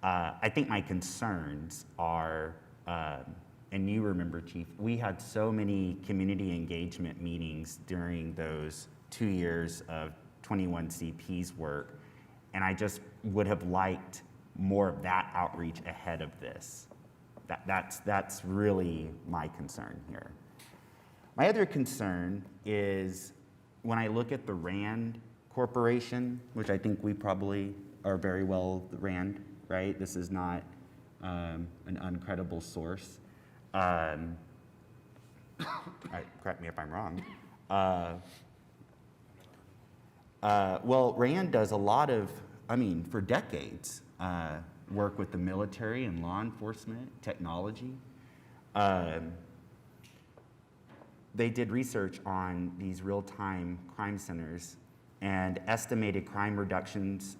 I think my concerns are, and you remember, Chief, we had so many community engagement meetings during those 2 years of 21CP's work, and I just would have liked more of that outreach ahead of this. That's really my concern here. My other concern is when I look at the RAND Corporation, which I think we probably are very well RAND, right? This is not an uncredible source. Correct me if I'm wrong. Well, RAND does a lot of, for decades, work with the military and law enforcement, technology. They did research on these real-time crime centers and estimated crime reductions.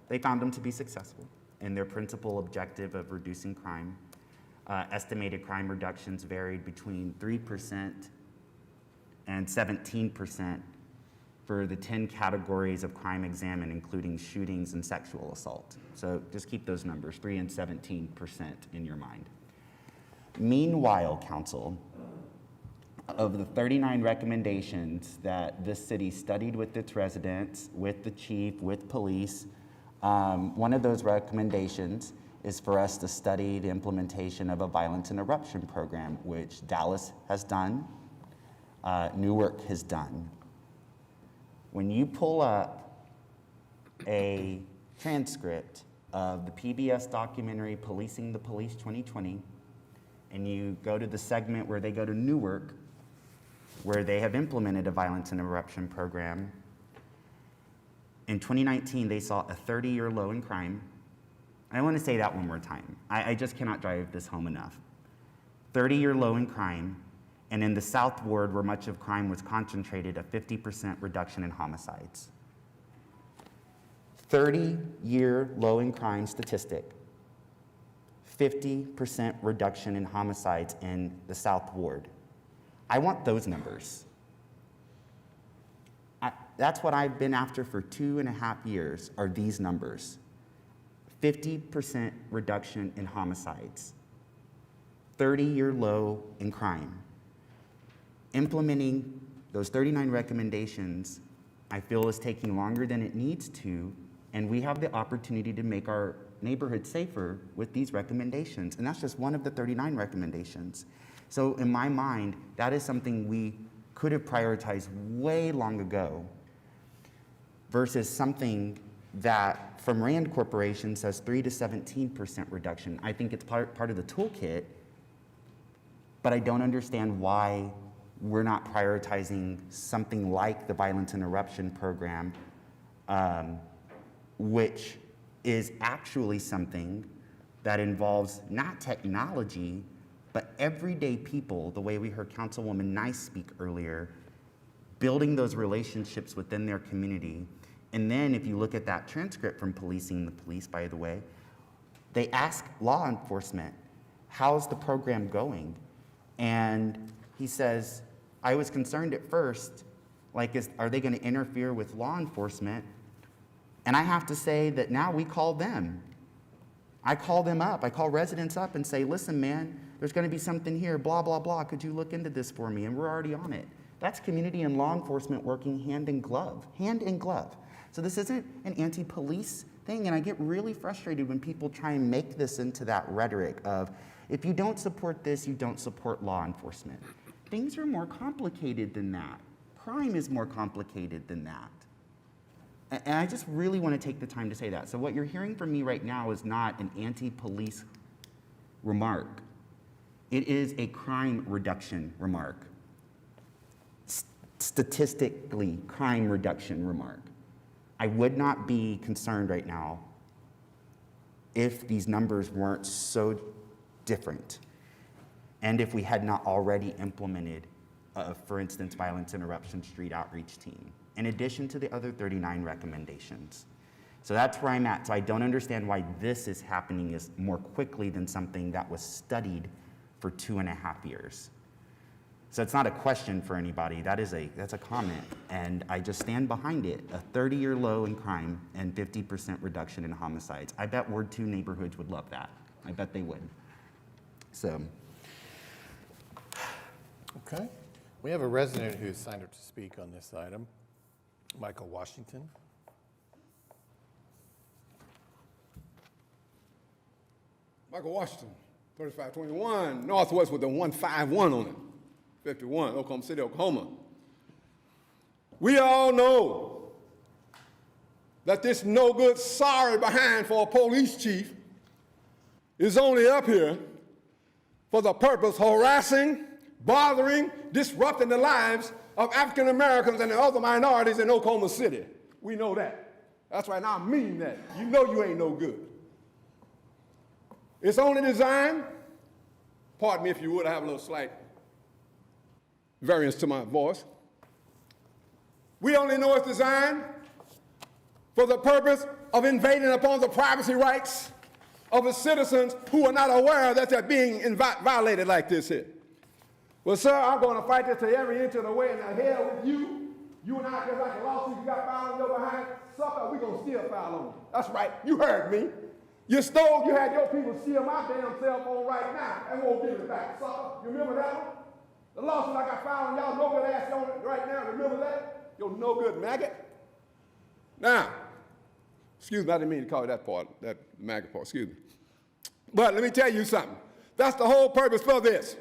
They found them to be successful in their principal objective of reducing crime. Estimated crime reductions varied between 3% and 17% for the 10 categories of crime examined, including shootings and sexual assault. So just keep those numbers, 3 and 17% in your mind. Meanwhile, Council, of the 39 recommendations that this city studied with its residents, with the chief, with police, one of those recommendations is for us to study the implementation of a violence interruption program, which Dallas has done, Newark has done. When you pull up a transcript of the PBS documentary, Policing the Police 2020, and you go to the segment where they go to Newark, where they have implemented a violence interruption program, in 2019, they saw a 30-year low in crime. I want to say that one more time. I just cannot drive this home enough. 30-year low in crime, and in the South Ward, where much of crime was concentrated, a 50% reduction in homicides. 30-year low in crime statistic, 50% reduction in homicides in the South Ward. I want those numbers. That's what I've been after for 2.5 years, are these numbers. 50% reduction in homicides, 30-year low in crime. Implementing those 39 recommendations, I feel, is taking longer than it needs to, and we have the opportunity to make our neighborhood safer with these recommendations, and that's just one of the 39 recommendations. So in my mind, that is something we could have prioritized way long ago versus something that from Rand Corporation says 3 to 17% reduction. I think it's part of the toolkit, but I don't understand why we're not prioritizing something like the violence interruption program, which is actually something that involves not technology, but everyday people, the way we heard Councilwoman Nice speak earlier, building those relationships within their community. And then if you look at that transcript from Policing the Police, by the way, they ask law enforcement, how's the program going? And he says, I was concerned at first, like, are they gonna interfere with law enforcement? And I have to say that now we call them. I call them up, I call residents up and say, listen, man, there's gonna be something here, blah, blah, blah, could you look into this for me? And we're already on it. That's community and law enforcement working hand in glove, hand in glove. So this isn't an anti-police thing, and I get really frustrated when people try and make this into that rhetoric of, if you don't support this, you don't support law enforcement. Things are more complicated than that. Crime is more complicated than that. And I just really want to take the time to say that. So what you're hearing from me right now is not an anti-police remark. It is a crime reduction remark. Statistically, crime reduction remark. I would not be concerned right now if these numbers weren't so different, and if we had not already implemented, for instance, violence interruption street outreach team, in addition to the other 39 recommendations. So that's where I'm at. So I don't understand why this is happening more quickly than something that was studied for 2.5 years. So it's not a question for anybody, that's a comment, and I just stand behind it. A 30-year low in crime and 50% reduction in homicides. I bet Ward 2 neighborhoods would love that. I bet they would. So. Okay. We have a resident who's signed up to speak on this item, Michael Washington. Michael Washington, 3521, Northwest with a 151 on it. 51, Oklahoma City, Oklahoma. We all know that this no good sorry behind for a police chief is only up here for the purpose of harassing, bothering, disrupting the lives of African Americans and the other minorities in Oklahoma City. We know that. That's right, now I mean that. You know you ain't no good. It's only designed, pardon me if you would, I have a little slight variance to my voice. We only know it's designed for the purpose of invading upon the privacy rights of the citizens who are not aware that they're being violated like this here. Well, sir, I'm going to fight this to every inch of the way, and the hell with you. You and I, just like a lawsuit you got filed on your behind, sucker, we're going to still file on you. That's right, you heard me. You stole, you had your people steal my damn cell phone right now and won't give it back, sucker. You remember that one? The lawsuit I got filed on y'all no good ass on it right now, remember that? You're no good maggot. Now, excuse me, I didn't mean to call you that part, that maggot part, excuse me. But let me tell you something. That's the whole purpose for this.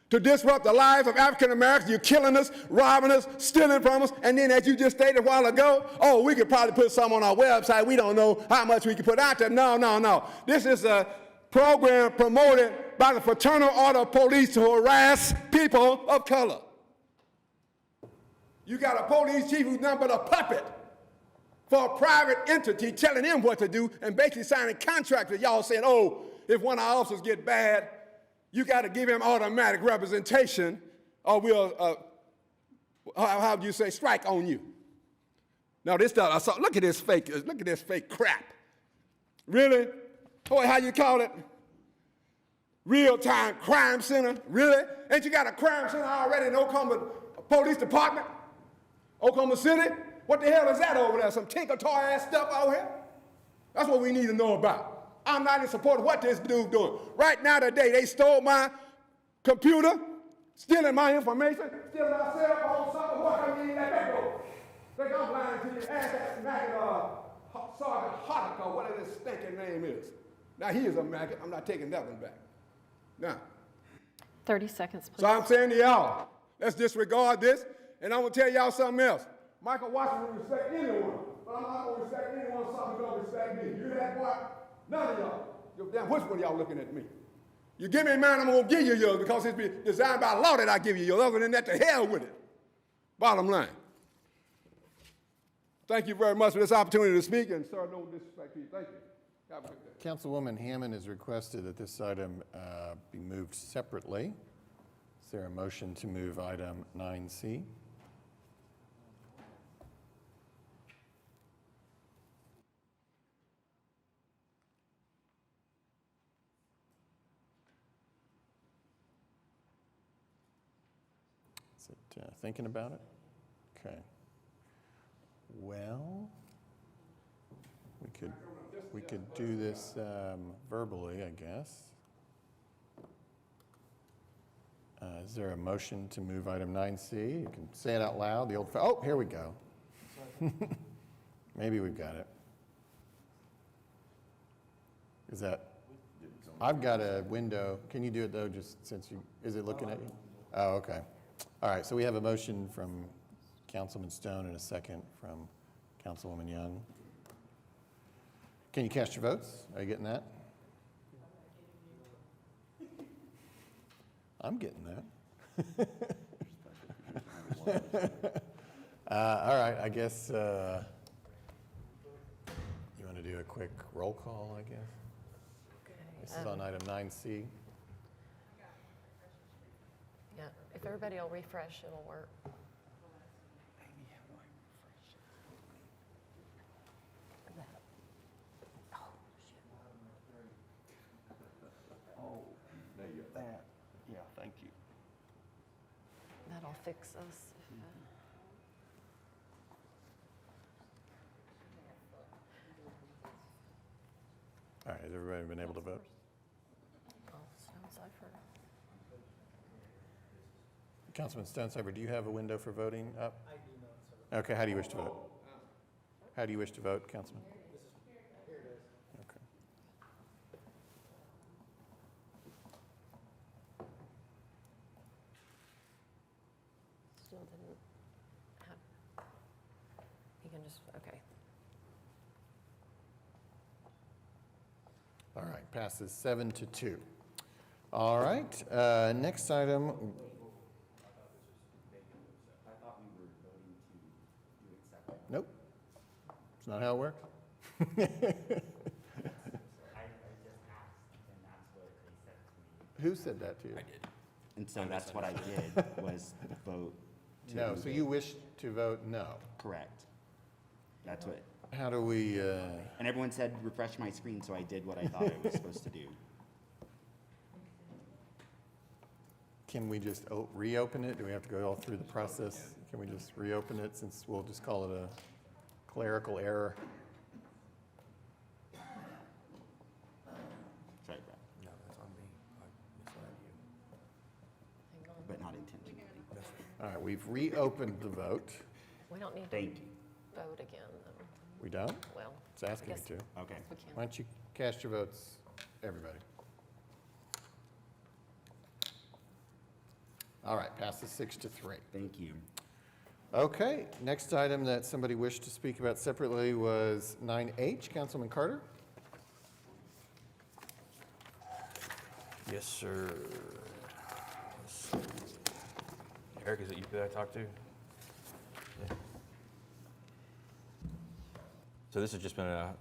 To disrupt the lives of African Americans. You're killing us, robbing us, stealing from us, and then as you just stated a while ago, oh, we could probably put some on our website. We don't know how much we can put out there. No, no, no. This is program promoted by the Fraternal Order of Police to harass people of color. You got a police chief who's nothing but a puppet for a private entity telling him what to do and basically signing contracts with y'all saying, oh, if one of our officers get bad, you got to give him automatic representation or we'll, how do you say, strike on you. Now this stuff, I saw, look at this fake crap. Really? Oh, how you call it? Real-time crime center? Really? Ain't you got a crime center already in Oklahoma Police Department? Oklahoma City? What the hell is that over there? Some tinker toy ass stuff out here? That's what we need to know about. I'm not in support of what this dude doing. Right now today, they stole my computer, stealing my information, stealing my cell phone, something. What I mean, let that go. Think I'm lying to you. Ask that maggot, Sergeant Hardiker, whatever his stinking name is. Now he is a maggot. I'm not taking that one back. Now. 30 seconds, please. So I'm saying to y'all, let's disregard this, and I'm gonna tell y'all something else. Michael Washington will respect anyone, but I'm not gonna respect anyone something don't respect me. You hear that, boy? None of y'all. Damn, which one of y'all looking at me? You give me mine, I'm gonna give you yours because it's been designed by law that I give you yours. Other than that, to hell with it. Bottom line. Thank you very much for this opportunity to speak, and sir, no disrespect to you. Thank you. Have a good day. Councilwoman Hammond has requested that this item be moved separately. Is there a motion to move item 9C? Is it thinking about it? Okay. Well, we could do this verbally, I guess. Is there a motion to move item 9C? You can say it out loud. Oh, here we go. Maybe we've got it. Is that? I've got a window. Can you do it though? Just since you, is it looking at you? Oh, okay. All right. So we have a motion from Councilman Stone and a second from Councilwoman Young. Can you cast your votes? Are you getting that? I'm getting that. All right, I guess you want to do a quick roll call, I guess? Okay. This is on item 9C. Yeah, if everybody will refresh, it'll work. Yeah, thank you. That'll fix us. All right, has everybody been able to vote? Councilman Stonecipher, do you have a window for voting up? I do not, sir. Okay, how do you wish to vote? How do you wish to vote, Councilman? Here it is. Okay. Still didn't have, you can just, okay. All right, passes 7-2. All right, next item. Nope, it's not how it works. Who said that to you? I did. And so that's what I did, was vote. No, so you wish to vote no? Correct. That's what. How do we? And everyone said refresh my screen, so I did what I thought I was supposed to do. Can we just reopen it? Do we have to go all through the process? Can we just reopen it since we'll just call it a clerical error? Sorry, Brad. No, that's on me. I misled you. But not intentionally. All right, we've reopened the vote. We don't need to Thank you. vote again, though. We don't? Well, It's asking me guess- to. Okay. We can. Why don't you cast your votes, everybody? All right, passes 6-3. Thank you. Okay, next item that somebody wished to speak about separately was 9H. Councilman Carter? Yes, sir. Let's see. Eric, is it you that I talked to? Yeah. So this has just been a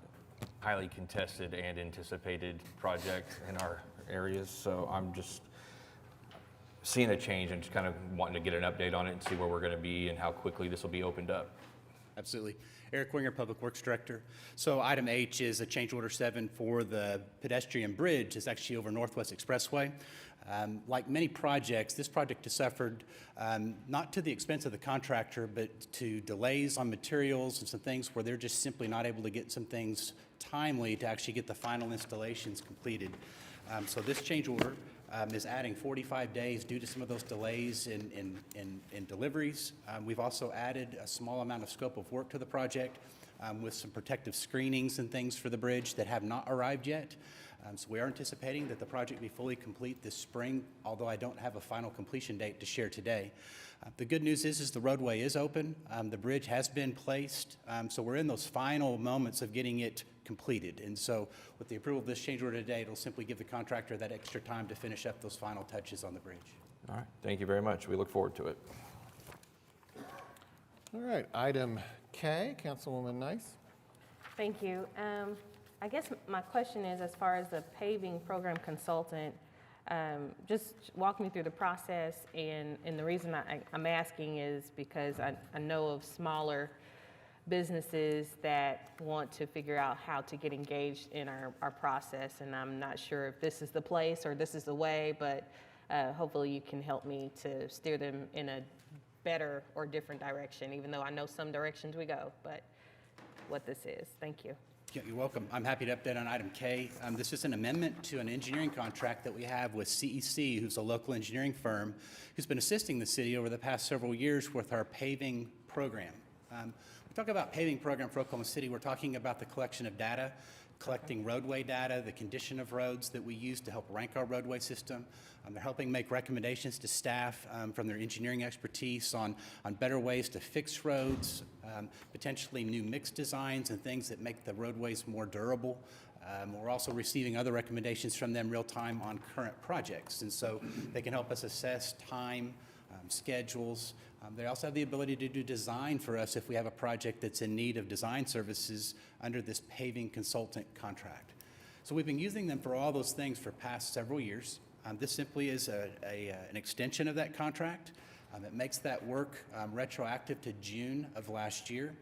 highly contested and anticipated project in our areas. So I'm just seeing a change and just kind of wanting to get an update on it and see where we're going to be and how quickly this will be opened up. Absolutely. Eric Winger, Public Works Director. So item H is a change order 7 for the pedestrian bridge. It's actually over Northwest Expressway. Like many projects, this project has suffered not to the expense of the contractor, but to delays on materials and some things where they're just simply not able to get some things timely to actually get the final installations completed. So this change order is adding 45 days due to some of those delays in deliveries. We've also added a small amount of scope of work to the project with some protective screenings and things for the bridge that have not arrived yet. So we are anticipating that the project be fully complete this spring, although I don't have a final completion date to share today. The good news is the roadway is open. The bridge has been placed, so we're in those final moments of getting it completed. And so with the approval of this change order today, it'll simply give the contractor that extra time to finish up those final touches on the bridge. All right. Thank you very much. We look forward to it. All right, item K, Councilwoman Nice. Thank you. I guess my question is, as far as the paving program consultant, just walk me through the process, and the reason I'm asking is because I know of smaller businesses that want to figure out how to get engaged in our process, and I'm not sure if this is the place or this is the way, but hopefully you can help me to steer them in a better or different direction, even though I know some directions we go, but what this is. Thank you. Yeah, you're welcome. I'm happy to update on item K. This is an amendment to an engineering contract that we have with CEC, who's a local engineering firm who's been assisting the city over the past several years with our paving program. We talk about paving program for Oklahoma City, we're talking about the collection of data, collecting roadway data, the condition of roads that we use to help rank our roadway system. They're helping make recommendations to staff from their engineering expertise on better ways to fix roads, potentially new mix designs and things that make the roadways more durable. We're also receiving other recommendations from them real time on current projects. And so they can help us assess time, schedules. They also have the ability to do design for us if we have a project that's in need of design services under this paving consultant contract. So we've been using them for all those things for past several years. This simply is an extension of that contract. It makes that work retroactive to June of last year.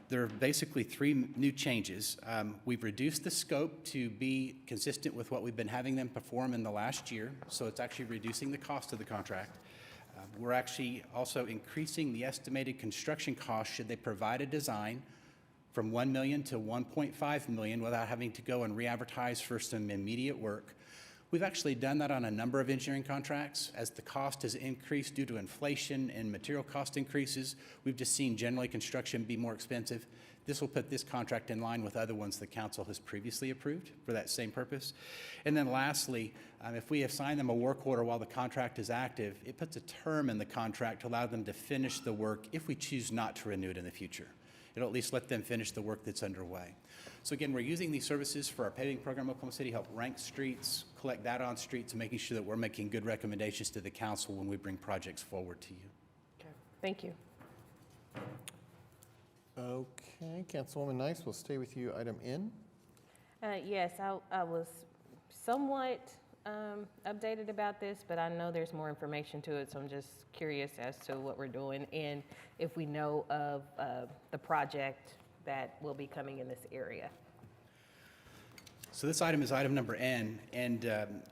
There are basically 3 new changes. We've reduced the scope to be consistent with what we've been having them perform in the last year, so it's actually reducing the cost of the contract. We're actually also increasing the estimated construction cost should they provide a design from $1 million to $1.5 million without having to go and re-advertise for some immediate work. We've actually done that on a number of engineering contracts. As the cost has increased due to inflation and material cost increases, we've just seen generally construction be more expensive. This will put this contract in line with other ones the council has previously approved for that same purpose. And then lastly, if we assign them a work order while the contract is active, it puts a term in the contract to allow them to finish the work if we choose not to renew it in the future. It'll at least let them finish the work that's underway. So again, we're using these services for our paving program, Oklahoma City, help rank streets, collect data on streets, and making sure that we're making good recommendations to the council when we bring projects forward to you. Okay. Thank you. Okay, Councilwoman Nice, we'll stay with you. Item N. Yes, I was somewhat updated about this, but I know there's more information to it, so I'm just curious as to what we're doing and if we know of the project that will be coming in this area. So this item is item number N, and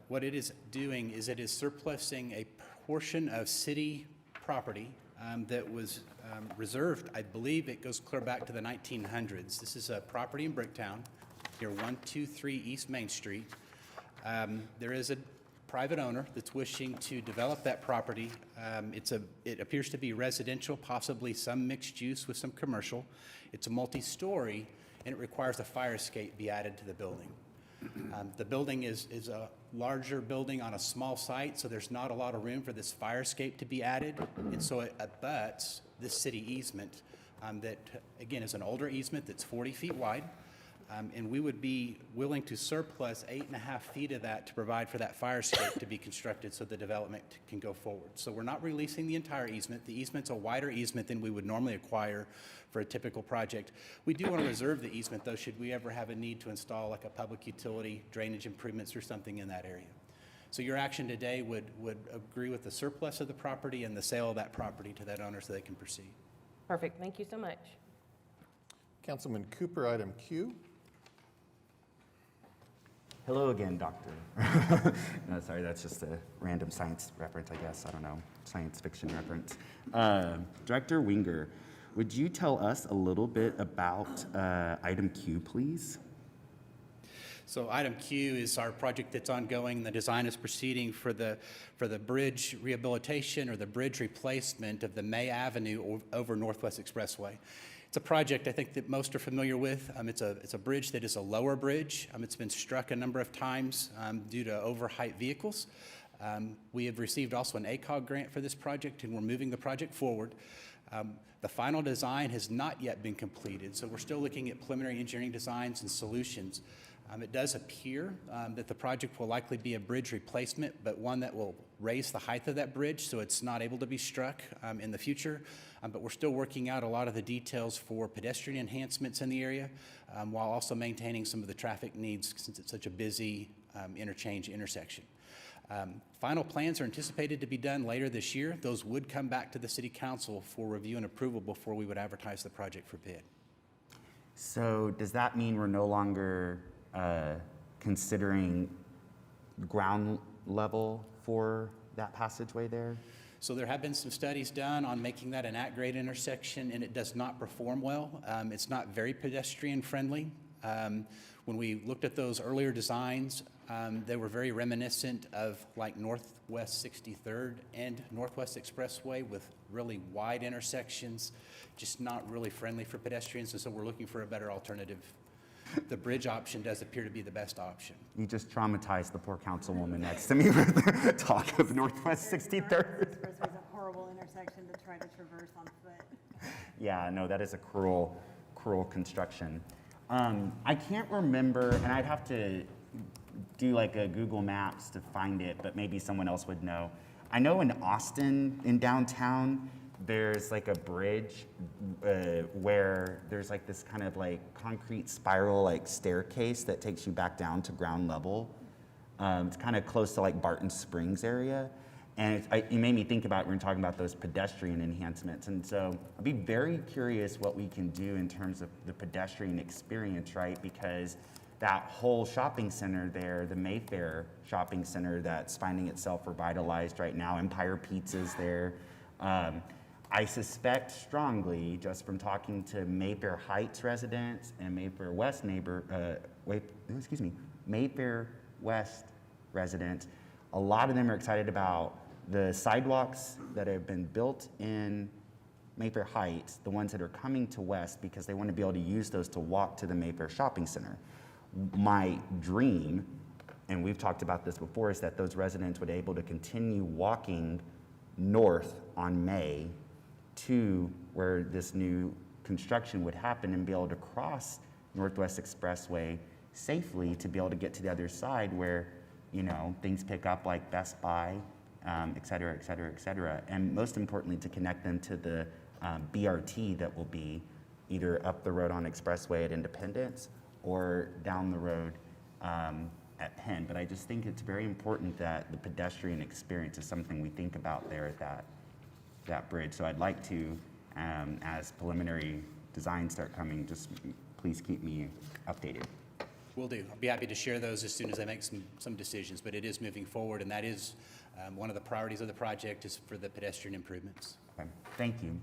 what it is doing is it is surplusing a portion of city property that was reserved. I believe it goes clear back to the 1900s. This is a property in Bricktown, here 123 East Main Street. There is a private owner that's wishing to develop that property. It appears to be residential, possibly some mixed use with some commercial. It's a multi-story, and it requires a fire escape be added to the building. The building is a larger building on a small site, so there's not a lot of room for this fire escape to be added, and so it abuts this city easement that, again, is an older easement that's 40 feet wide. And we would be willing to surplus 8.5 feet of that to provide for that fire escape to be constructed so the development can go forward. So we're not releasing the entire easement. The easement's a wider easement than we would normally acquire for a typical project. We do want to reserve the easement, though, should we ever have a need to install like a public utility, drainage improvements or something in that area. So your action today would agree with the surplus of the property and the sale of that property to that owner so they can proceed. Perfect, thank you so much. Councilman Cooper, item Q. Hello again, Doctor. No, sorry, that's just a random science reference, I guess. I don't know, science fiction reference. Director Winger, would you tell us a little bit about item Q, please? So item Q is our project that's ongoing. The design is proceeding for the bridge rehabilitation or the bridge replacement of the May Avenue over Northwest Expressway. It's a project I think that most are familiar with. It's a bridge that is a lower bridge. It's been struck a number of times due to overheight vehicles. We have received also an ACOG grant for this project, and we're moving the project forward. The final design has not yet been completed, so we're still looking at preliminary engineering designs and solutions. It does appear that the project will likely be a bridge replacement, but one that will raise the height of that bridge so it's not able to be struck in the future. But we're still working out a lot of the details for pedestrian enhancements in the area, while also maintaining some of the traffic needs since it's such a busy intersection. Final plans are anticipated to be done later this year. Those would come back to the City Council for review and approval before we would advertise the project for bid. So does that mean we're no longer considering ground level for that passageway there? So there have been some studies done on making that an at-grade intersection, and it does not perform well. It's not very pedestrian friendly. When we looked at those earlier designs, they were very reminiscent of like Northwest 63rd and Northwest Expressway with really wide intersections, just not really friendly for pedestrians, and so we're looking for a better alternative. The bridge option does appear to be the best option. You just traumatized the poor councilwoman next to me with the talk of Northwest 63rd. Expressway is a horrible intersection to try to traverse on foot. Yeah, no, that is a cruel construction. I can't remember, and I'd have to do like a Google Maps to find it, but maybe someone else would know. I know in Austin, in downtown, there's like a bridge where there's like this kind of like concrete spiral like staircase that takes you back down to ground level. It's kind of close to like Barton Springs area. And it made me think about when we're talking about those pedestrian enhancements. And so I'd be very curious what we can do in terms of the pedestrian experience, right? Because that whole shopping center there, the Mayfair shopping center that's finding itself revitalized right now, Empire Pizza's there. I suspect strongly, just from talking to Mayfair Heights residents and Mayfair West Mayfair West residents, a lot of them are excited about the sidewalks that have been built in Mayfair Heights, the ones that are coming to West, because they want to be able to use those to walk to the Mayfair Shopping Center. My dream, and we've talked about this before, is that those residents would be able to continue walking north on May to where this new construction would happen and be able to cross Northwest Expressway safely to be able to get to the other side where, you know, things pick up like Best Buy, et cetera, et cetera, et cetera. And most importantly, to connect them to the BRT that will be either up the road on Expressway at Independence or down the road at Penn. But I just think it's very important that the pedestrian experience is something we think about there at that bridge. So I'd like to, as preliminary designs start coming, just please keep me updated. Will do. I'll be happy to share those as soon as I make some decisions, but it is moving forward, and that is one of the priorities of the project is for the pedestrian improvements. Okay. Thank you.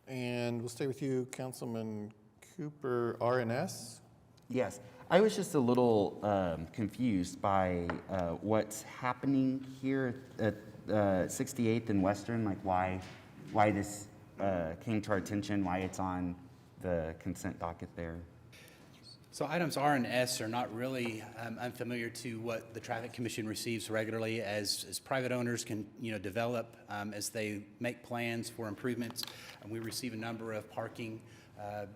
And we'll stay with you, Councilman Cooper, RNS. Yes, I was just a little confused by what's happening here at 68th and Western, like why this came to our attention, why it's on the consent docket there. So items R and S are not really unfamiliar to what the Traffic Commission receives regularly as private owners can, develop as they make plans for improvements. And we receive a number of parking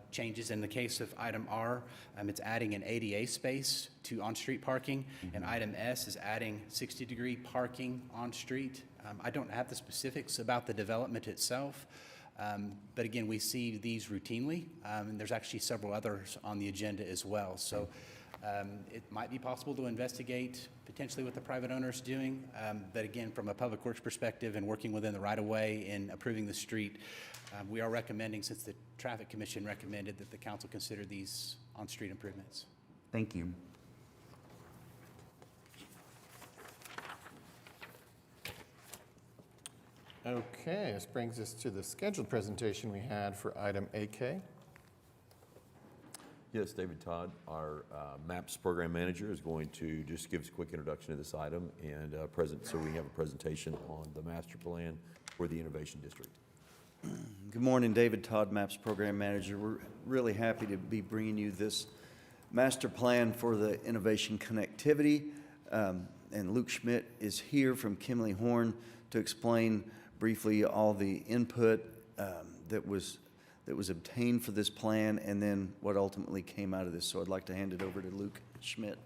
changes. In the case of item R, it's adding an ADA space to on-street parking, and item S is adding 60-degree parking on-street. I don't have the specifics about the development itself, but again, we see these routinely, and there's actually several others on the agenda as well. So it might be possible to investigate potentially what the private owner is doing, but again, from a public works perspective and working within the right-of-way and approving the street, we are recommending, since the Traffic Commission recommended, that the council consider these on-street improvements. Thank you. Okay, this brings us to the scheduled presentation we had for item AK. Yes, David Todd, our MAPS program manager, is going to just give us a quick introduction to this item and so we have a presentation on the master plan for the Innovation District. Good morning, David Todd, MAPS program manager. We're really happy to be bringing you this master plan for the innovation connectivity. And Luke Schmidt is here from Kimley Horn to explain briefly all the input that was obtained for this plan and then what ultimately came out of this. So I'd like to hand it over to Luke Schmidt.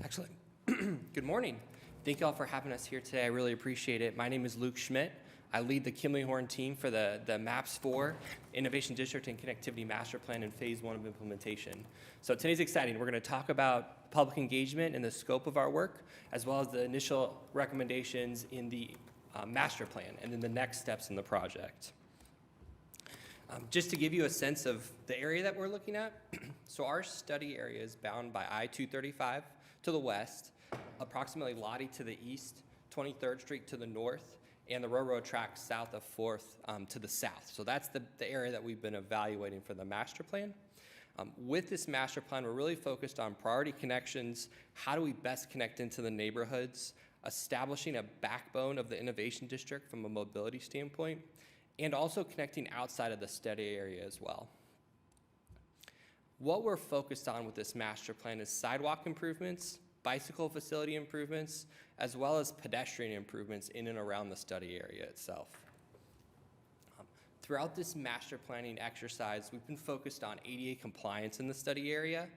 Excellent. Good morning. Thank you all for having us here today. I really appreciate it. My name is Luke Schmidt. I lead the Kimley Horn team for the MAPS 4 Innovation District and Connectivity Master Plan in Phase 1 of implementation. So today's exciting. We're going to talk about public engagement and the scope of our work, as well as the initial recommendations in the master plan, and then the next steps in the project. Just to give you a sense of the area that we're looking at, so our study area is bound by I-235 to the west, approximately Lottie to the east, 23rd Street to the north, and the railroad tracks south of 4th to the south. So that's the area that we've been evaluating for the master plan. With this master plan, we're really focused on priority connections, how do we best connect into the neighborhoods, establishing a backbone of the innovation district from a mobility standpoint, and also connecting outside of the study area as well. What we're focused on with this master plan is sidewalk improvements, bicycle facility improvements, as well as pedestrian improvements in and around the study area itself. Throughout this master planning exercise, we've been focused on ADA compliance in the study area,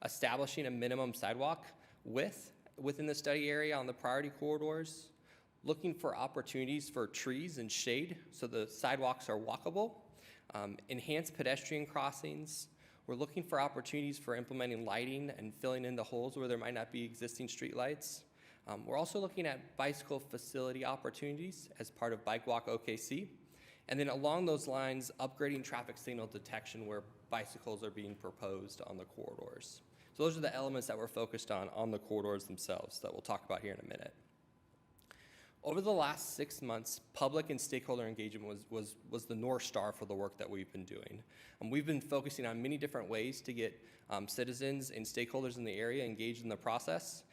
establishing a minimum sidewalk width within the study area on the priority corridors, looking for opportunities for trees and shade so the sidewalks are walkable, enhanced pedestrian crossings. We're looking for opportunities for implementing lighting and filling in the holes where there might not be existing street lights. We're also looking at bicycle facility opportunities as part of Bike Walk OKC. And then along those lines, upgrading traffic signal detection where bicycles are being proposed on the corridors. So those are the elements that we're focused on the corridors themselves that we'll talk about here in a minute. Over the last 6 months, public and stakeholder engagement was the North Star for the work that we've been doing. We've been focusing on many different ways to get citizens and stakeholders in the area engaged in the process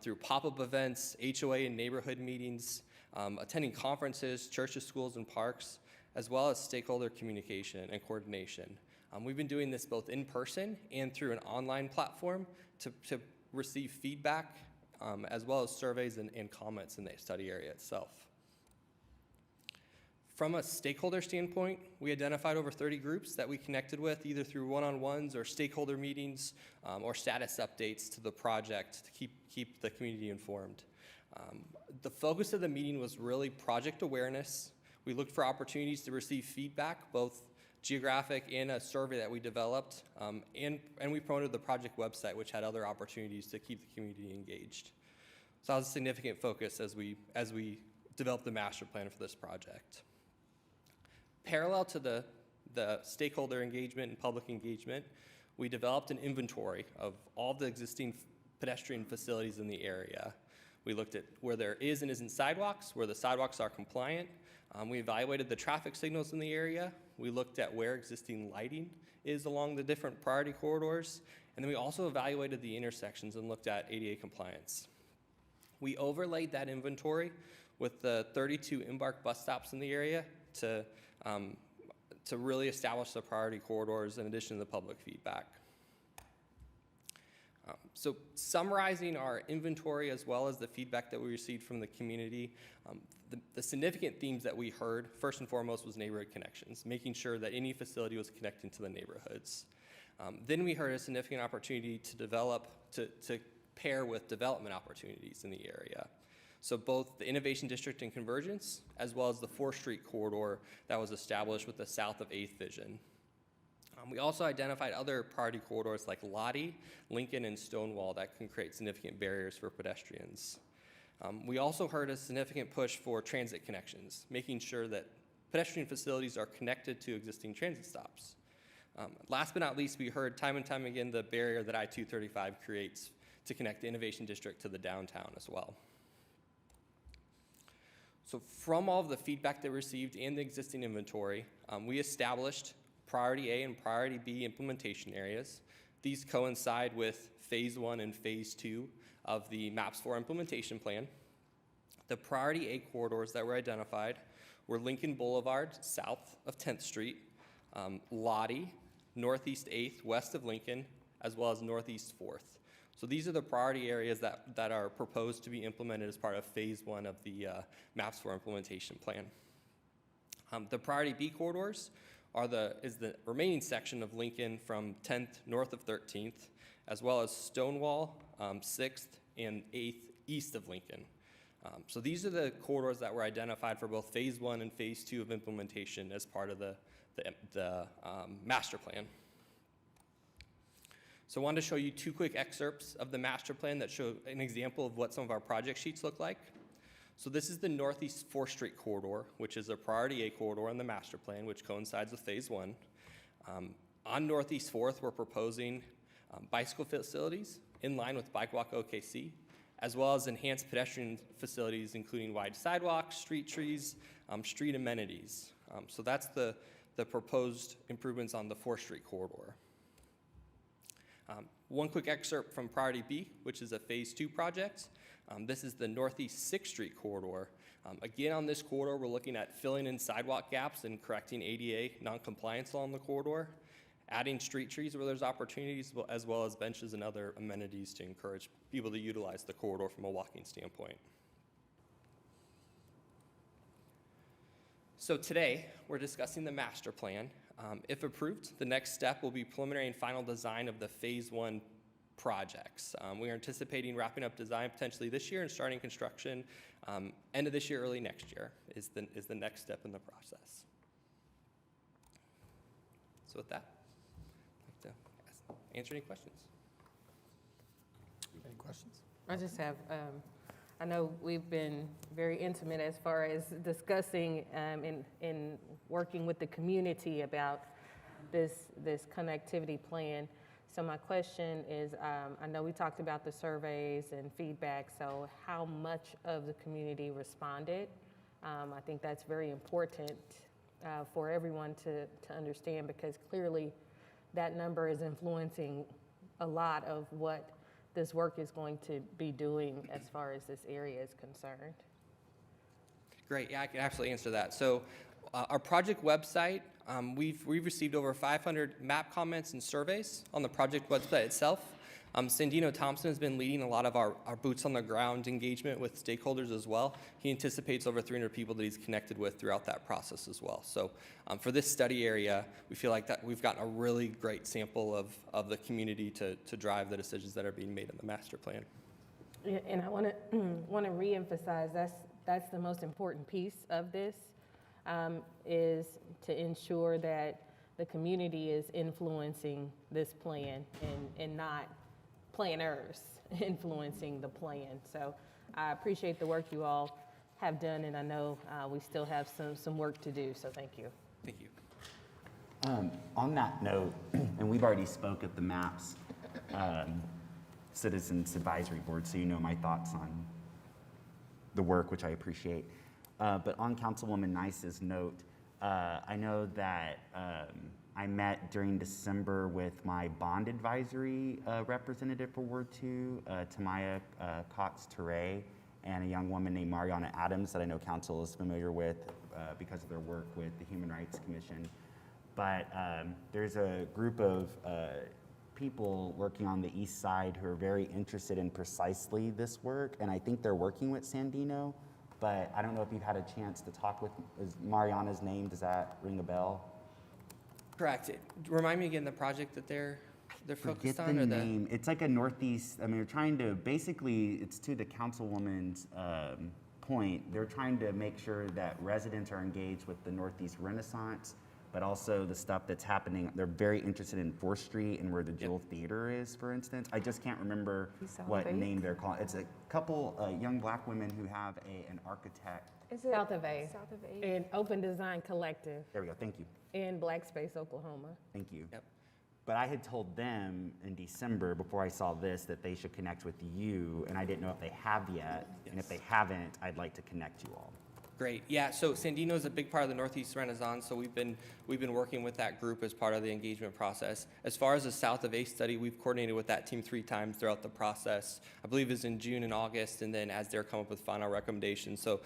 through pop-up events, HOA and neighborhood meetings, attending conferences, churches, schools, and parks, as well as stakeholder communication and coordination. We've been doing this both in person and through an online platform to receive feedback as well as surveys and comments in the study area itself. From a stakeholder standpoint, we identified over 30 groups that we connected with either through one-on-ones or stakeholder meetings or status updates to the project to keep the community informed. The focus of the meeting was really project awareness. We looked for opportunities to receive feedback, both geographic and a survey that we developed, and we promoted the project website, which had other opportunities to keep the community engaged. So that was a significant focus as we developed the master plan for this project. Parallel to the stakeholder engagement and public engagement, we developed an inventory of all the existing pedestrian facilities in the area. We looked at where there is and isn't sidewalks, where the sidewalks are compliant. We evaluated the traffic signals in the area. We looked at where existing lighting is along the different priority corridors. And then we also evaluated the intersections and looked at ADA compliance. We overlaid that inventory with the 32 Embark bus stops in the area to to really establish the priority corridors in addition to the public feedback. So summarizing our inventory as well as the feedback that we received from the community, the significant themes that we heard, first and foremost, was neighborhood connections, making sure that any facility was connecting to the neighborhoods. Then we heard a significant opportunity to develop, to pair with development opportunities in the area. So both the Innovation District and Convergence, as well as the 4th Street corridor that was established with the south of 8th Vision. We also identified other priority corridors like Lottie, Lincoln, and Stonewall that can create significant barriers for pedestrians. We also heard a significant push for transit connections, making sure that pedestrian facilities are connected to existing transit stops. Last but not least, we heard time and time again the barrier that I-235 creates to connect the Innovation District to the downtown as well. So from all of the feedback that we received and the existing inventory, we established Priority A and Priority B implementation areas. These coincide with Phase 1 and Phase 2 of the MAPS 4 implementation plan. The Priority A corridors that were identified were Lincoln Boulevard, south of 10th Street, Lottie, Northeast 8th, west of Lincoln, as well as Northeast 4th. So these are the priority areas that are proposed to be implemented as part of Phase 1 of the MAPS 4 implementation plan. The Priority B corridors is the remaining section of Lincoln from 10th north of 13th, as well as Stonewall, 6th, and 8th east of Lincoln. So these are the corridors that were identified for both Phase 1 and Phase 2 of implementation as part of the master plan. So I wanted to show you 2 quick excerpts of the master plan that show an example of what some of our project sheets look like. So this is the Northeast 4th Street corridor, which is a Priority A corridor in the master plan, which coincides with Phase 1. On Northeast 4th, we're proposing bicycle facilities in line with Bike Walk OKC, as well as enhanced pedestrian facilities, including wide sidewalks, street trees, street amenities. So that's the proposed improvements on the 4th Street corridor. One quick excerpt from Priority B, which is a Phase 2 project. This is the Northeast 6th Street corridor. Again, on this corridor, we're looking at filling in sidewalk gaps and correcting ADA noncompliance along the corridor, adding street trees where there's opportunities, as well as benches and other amenities to encourage people to utilize the corridor from a walking standpoint. So today, we're discussing the master plan. If approved, the next step will be preliminary and final design of the Phase 1 projects. We are anticipating wrapping up design potentially this year and starting construction end of this year, early next year is the next step in the process. So with that, I'd like to answer any questions. Any questions? I just have, I know we've been very intimate as far as discussing in working with the community about this connectivity plan. So my question is, I know we talked about the surveys and feedback, so how much of the community responded? I think that's very important for everyone to understand, because clearly that number is influencing a lot of what this work is going to be doing as far as this area is concerned. Great, yeah, I can absolutely answer that. So our project website, we've received over 500 map comments and surveys on the project website itself. Sandino Thompson has been leading a lot of our boots on the ground engagement with stakeholders as well. He anticipates over 300 people that he's connected with throughout that process as well. So for this study area, we feel like that we've gotten a really great sample of the community to drive the decisions that are being made in the master plan. Yeah, and I want to reemphasize that's the most important piece of this. Is to ensure that the community is influencing this plan and not planners influencing the plan. So I appreciate the work you all have done, and I know we still have some work to do, so thank you. Thank you. On that note, and we've already spoke at the MAPS Citizens Advisory Board, so you know my thoughts on the work, which I appreciate. But on Councilwoman Nice's note, I know that I met during December with my bond advisory representative for Ward 2, Tamaya Cox-Teray, and a young woman named Mariana Adams that I know Council is familiar with because of their work with the Human Rights Commission. but there's a group of people working on the east side who are very interested in precisely this work, and I think they're working with Sandino, but I don't know if you've had a chance to talk with, is Mariana's name, does that ring a bell? Correct. Remind me again the project that they're focused Forget on, the or name. It's like a northeast, I mean, they're trying to, basically, it's to the councilwoman's point, they're trying to make sure that residents are engaged with the Northeast Renaissance, but also the stuff that's happening. They're very interested in 4th Street and where the Jewel Theater is, for instance. I just can't remember what name they're calling. It's a couple young black women who have an architect. Is it South of A? South of A. And Open Design Collective There we go, thank you. in Black Space, Oklahoma. Thank you. Yep. But I had told them in December, before I saw this, that they should connect with you, and I didn't know if they have yet. And if they haven't, I'd like to connect you all. Great. Yeah. So Sandino is a big part of the Northeast Renaissance. So we've been working with that group as part of the engagement process. As far as the South of A study, we've coordinated with that team 3 times throughout the process. I believe it's in June and August, and then as they're come up with final recommendations. So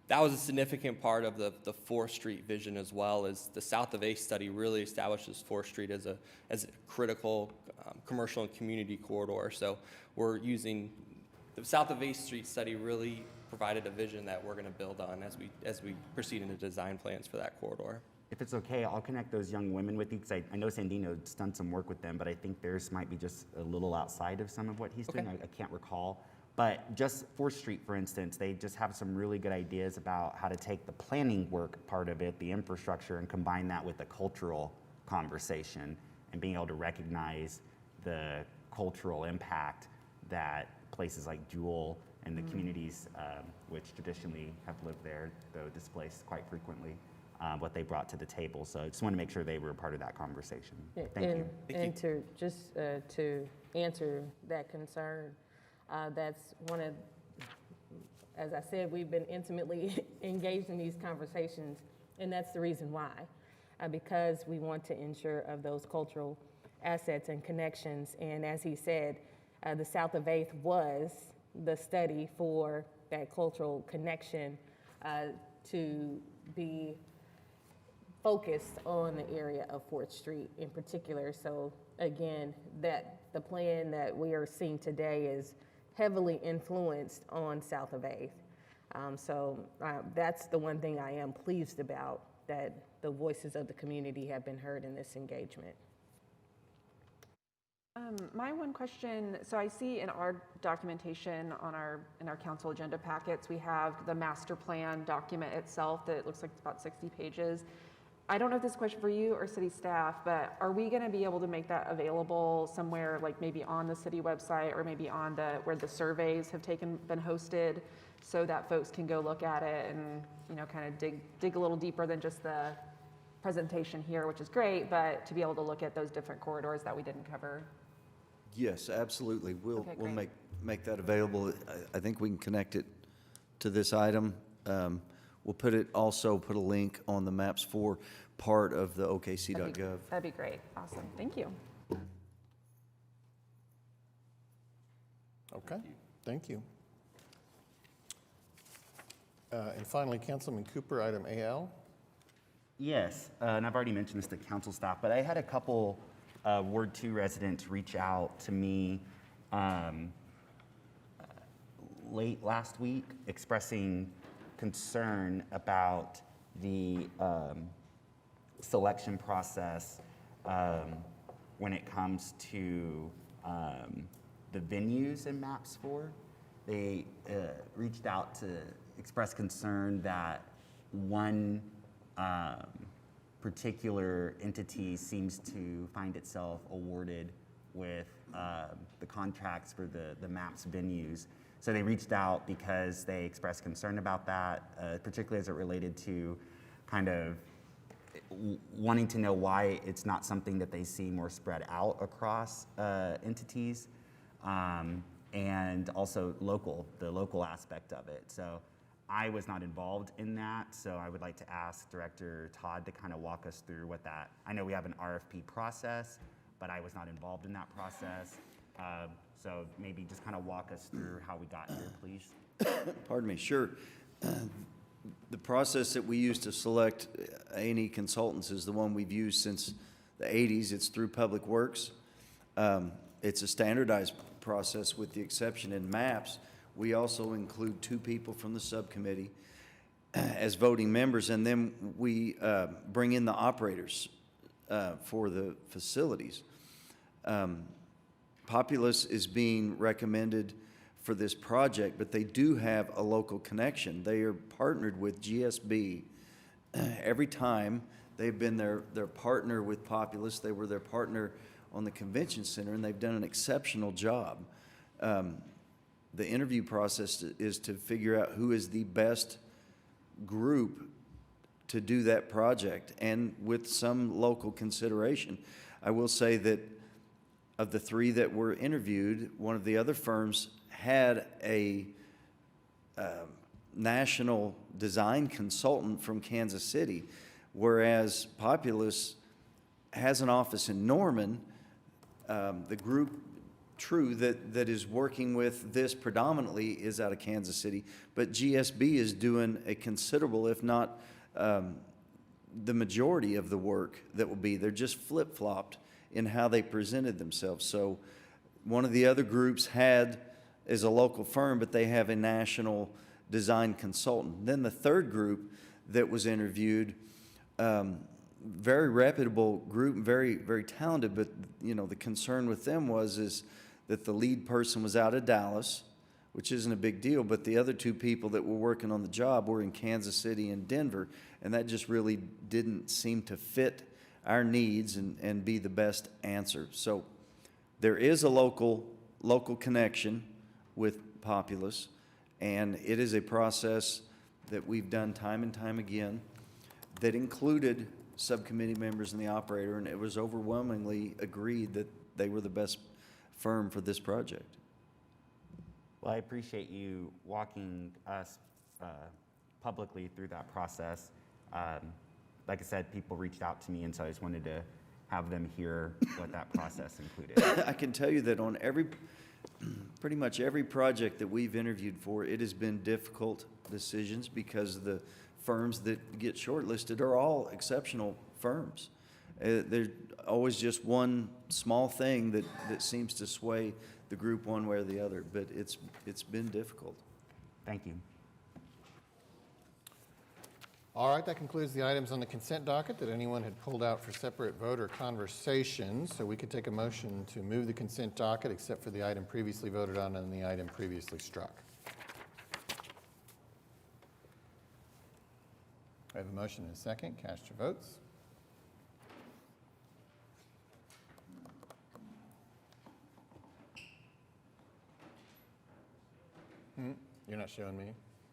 that was a significant part of the 4th Street vision as well. As the South of A study really establishes 4th Street as a critical commercial and community corridor. So we're using the South of A Street study really provided a vision that we're going to build on as we proceed into design plans for that corridor. If it's okay, I'll connect those young women with you, because I know Sandino's done some work with them, but I think theirs might be just a little outside of some of what he's doing. I can't recall. But just 4th Street, for instance, they just have some really good ideas about how to take the planning work part of it, the infrastructure, and combine that with the cultural conversation and being able to recognize the cultural impact that places like Jewel and the communities which traditionally have lived there, though displaced quite frequently, what they brought to the table. So I just want to make sure they were a part of that conversation. Thank you. And to just to answer that concern, that's one of, as I said, we've been intimately engaged in these conversations, and that's the reason why, because we want to ensure of those cultural assets and connections. And as he said, the South of 8th was the study for that cultural connection to be focused on the area of 4th Street in particular. So again, that the plan that we are seeing today is heavily influenced on South of 8th. So that's the one thing I am pleased about, that the voices of the community have been heard in this engagement. My one question, so I see in our documentation in our council agenda packets, we have the master plan document itself that looks like it's about 60 pages. I don't know if this is a question for you or city staff, but are we going to be able to make that available somewhere, like maybe on the city website or maybe on where the surveys have been hosted, so that folks can go look at it and kind of dig a little deeper than just the presentation here, which is great, but to be able to look at those different corridors that we didn't cover? Yes, absolutely. We'll great. make that available. I think we can connect it to this item. We'll also put a link on the Maps 4 part of the OKC.gov. That'd be great. Awesome. Thank you. Okay, thank you. And finally, Councilman Cooper, item AL. Yes, and I've already mentioned this to council staff, but I had a couple Ward 2 residents reach out to me late last week expressing concern about the selection process when it comes to the venues in Maps 4. They reached out to express concern that one particular entity seems to find itself awarded with the contracts for the MAPS venues. So they reached out because they expressed concern about that, particularly as it related to kind of wanting to know why it's not something that they see more spread out across entities, and also the local aspect of it. So I was not involved in that, so I would like to ask Director Todd to kind of walk us through what that, I know we have an RFP process, but I was not involved in that process. So maybe just kind of walk us through how we got here, please. Pardon me, sure. The process that we use to select A&E Consultants is the one we've used since the 80s. It's through Public Works. It's a standardized process with the exception in maps. We also include 2 people from the subcommittee as voting members, and then we bring in the operators for the facilities. Populous is being recommended for this project, but they do have a local connection. They are partnered with GSB. Every time they've been their partner with Populous, they were their partner on the convention center, and they've done an exceptional job. The interview process is to figure out who is the best group to do that project, and with some local consideration. I will say that of the 3 that were interviewed, one of the other firms had a national design consultant from Kansas City, whereas Populous has an office in Norman. The group, True, that is working with this predominantly is out of Kansas City, but GSB is doing a considerable, if not the majority of the work that will be. They're just flip-flopped in how they presented themselves. So one of the other groups is a local firm, but they have a national design consultant. Then the third group that was interviewed, very reputable group, very, very talented, but the concern with them is that the lead person was out of Dallas, which isn't a big deal, but the other 2 people that were working on the job were in Kansas City and Denver, and that just really didn't seem to fit our needs and be the best answer. So there is a local connection with Populous, and it is a process that we've done time and time again that included subcommittee members and the operator, and it was overwhelmingly agreed that they were the best firm for this project. Well, I appreciate you walking us publicly through that process. Like I said, people reached out to me, and so I just wanted to have them hear what that process included. I can tell you that on pretty much every project that we've interviewed for, it has been difficult decisions because the firms that get shortlisted are all exceptional firms. There's always just one small thing that seems to sway the group one way or the other, but it's been difficult. Thank you. All right, that concludes the items on the consent docket that anyone had pulled out for separate vote or conversation. So we could take a motion to move the consent docket except for the item previously voted on and the item previously struck. I have a motion and a second. Cast your votes. You're not showing me.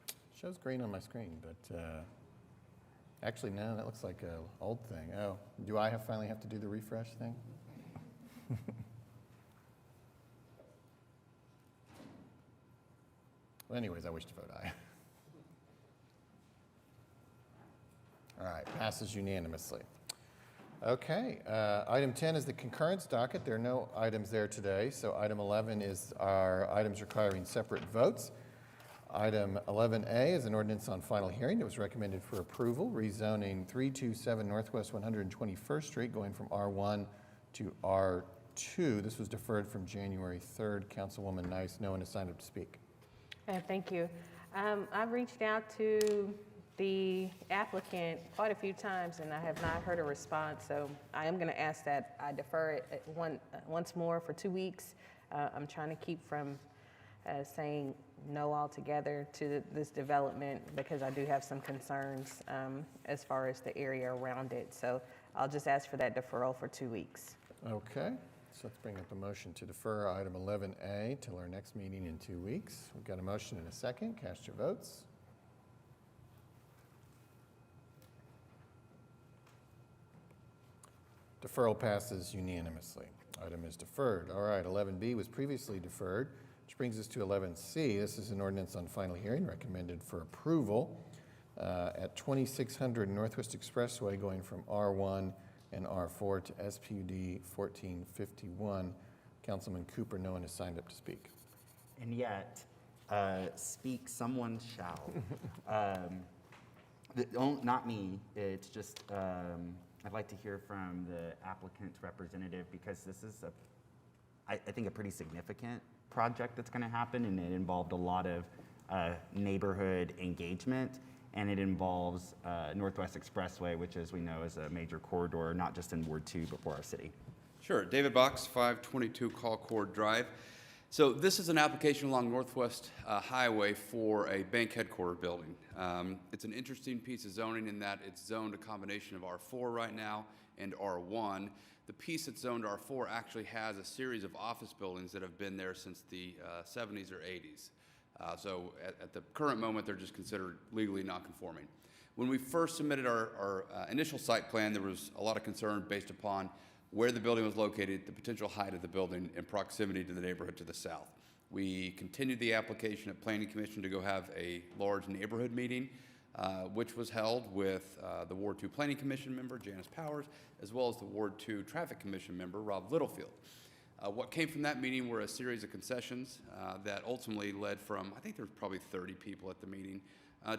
It shows green on my screen, but actually, no, that looks like an old thing. Oh, do I finally have to do the refresh thing? Well, anyways, I wish to vote aye. All right, passes unanimously. Okay, item 10 is the concurrence docket. There are no items there today, so item 11 is our items requiring separate votes. Item 11A is an ordinance on final hearing. It was recommended for approval, rezoning 327 Northwest 121st Street, going from R1 to R2. This was deferred from January 3rd. Councilwoman Nice, no one has signed up to speak. Thank you. I've reached out to the applicant quite a few times, and I have not heard a response, so I am going to ask that I defer it once more for 2 weeks. I'm trying to keep from saying no altogether to this development because I do have some concerns as far as the area around it. So I'll just ask for that deferral for 2 weeks. Okay, so let's bring up a motion to defer item 11A till our next meeting in 2 weeks. We've got a motion and a second. Cast your votes. Deferral passes unanimously. Item is deferred. All right, 11B was previously deferred, which brings us to 11C. This is an ordinance on final hearing recommended for approval at 2600 Northwest Expressway, going from R1 and R4 to SPUD 1451. Councilman Cooper, no one has signed up to speak. And yet, speak someone shall. Not me, it's just, I'd like to hear from the applicant's representative because this is I think a pretty significant project that's gonna happen, and it involved a lot of neighborhood engagement, and it involves Northwest Expressway, which, as we know, is a major corridor, not just in Ward 2, but for our city. Sure. David Box, 522 Colcord Drive. So this is an application along Northwest Highway for a bank headquarter building. It's an interesting piece of zoning in that it's zoned a combination of R4 right now and R1. The piece that's zoned R4 actually has a series of office buildings that have been there since the 70s or 80s. So at the current moment, they're just considered legally non-conforming. When we first submitted our initial site plan, there was a lot of concern based upon where the building was located, the potential height of the building, and proximity to the neighborhood to the south. We continued the application at Planning Commission to go have a large neighborhood meeting, which was held with the Ward 2 Planning Commission member, Janice Powers, as well as the Ward 2 Traffic Commission member, Rob Littlefield. What came from that meeting were a series of concessions that ultimately led from, I think there was probably 30 people at the meeting,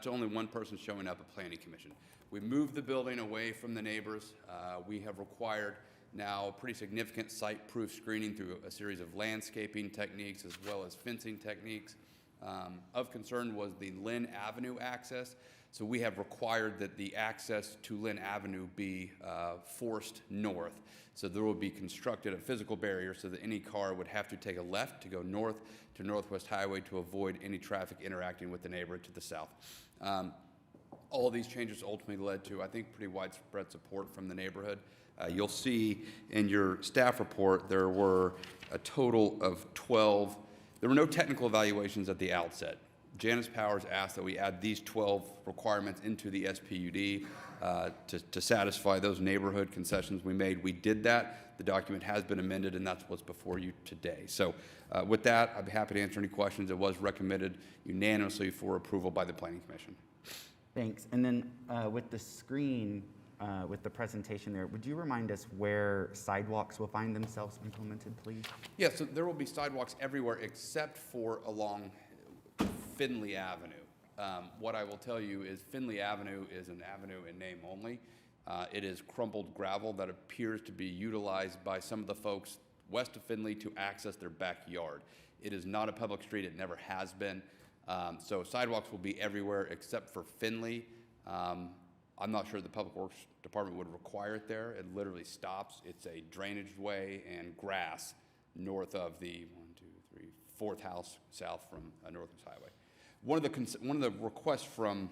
to only one person showing up at Planning Commission. We moved the building away from the neighbors. We have required now pretty significant site-proof screening through a series of landscaping techniques as well as fencing techniques. Of concern was the Lynn Avenue access. So we have required that the access to Lynn Avenue be forced north. So there will be constructed a physical barrier so that any car would have to take a left to go north to Northwest Highway to avoid any traffic interacting with the neighborhood to the south. All of these changes ultimately led to, I think, pretty widespread support from the neighborhood. You'll see in your staff report there were a total of 12. There were no technical evaluations at the outset. Janice Powers asked that we add these 12 requirements into the SPUD to satisfy those neighborhood concessions we made. We did that. The document has been amended, and that's what's before you today. So with that, I'd be happy to answer any questions. It was recommended unanimously for approval by the Planning Commission. Thanks. And then with the screen, with the presentation there, would you remind us where sidewalks will find themselves implemented, please? Yeah, so there will be sidewalks everywhere except for along Finley Avenue. What I will tell you is Finley Avenue is an avenue in name only. It is crumbled gravel that appears to be utilized by some of the folks west of Finley to access their backyard. It is not a public street. It never has been. So sidewalks will be everywhere except for Finley. I'm not sure the Public Works Department would require it there. It literally stops. It's a drainage way and grass north of the 4th house south from Northwest Highway. One of the requests from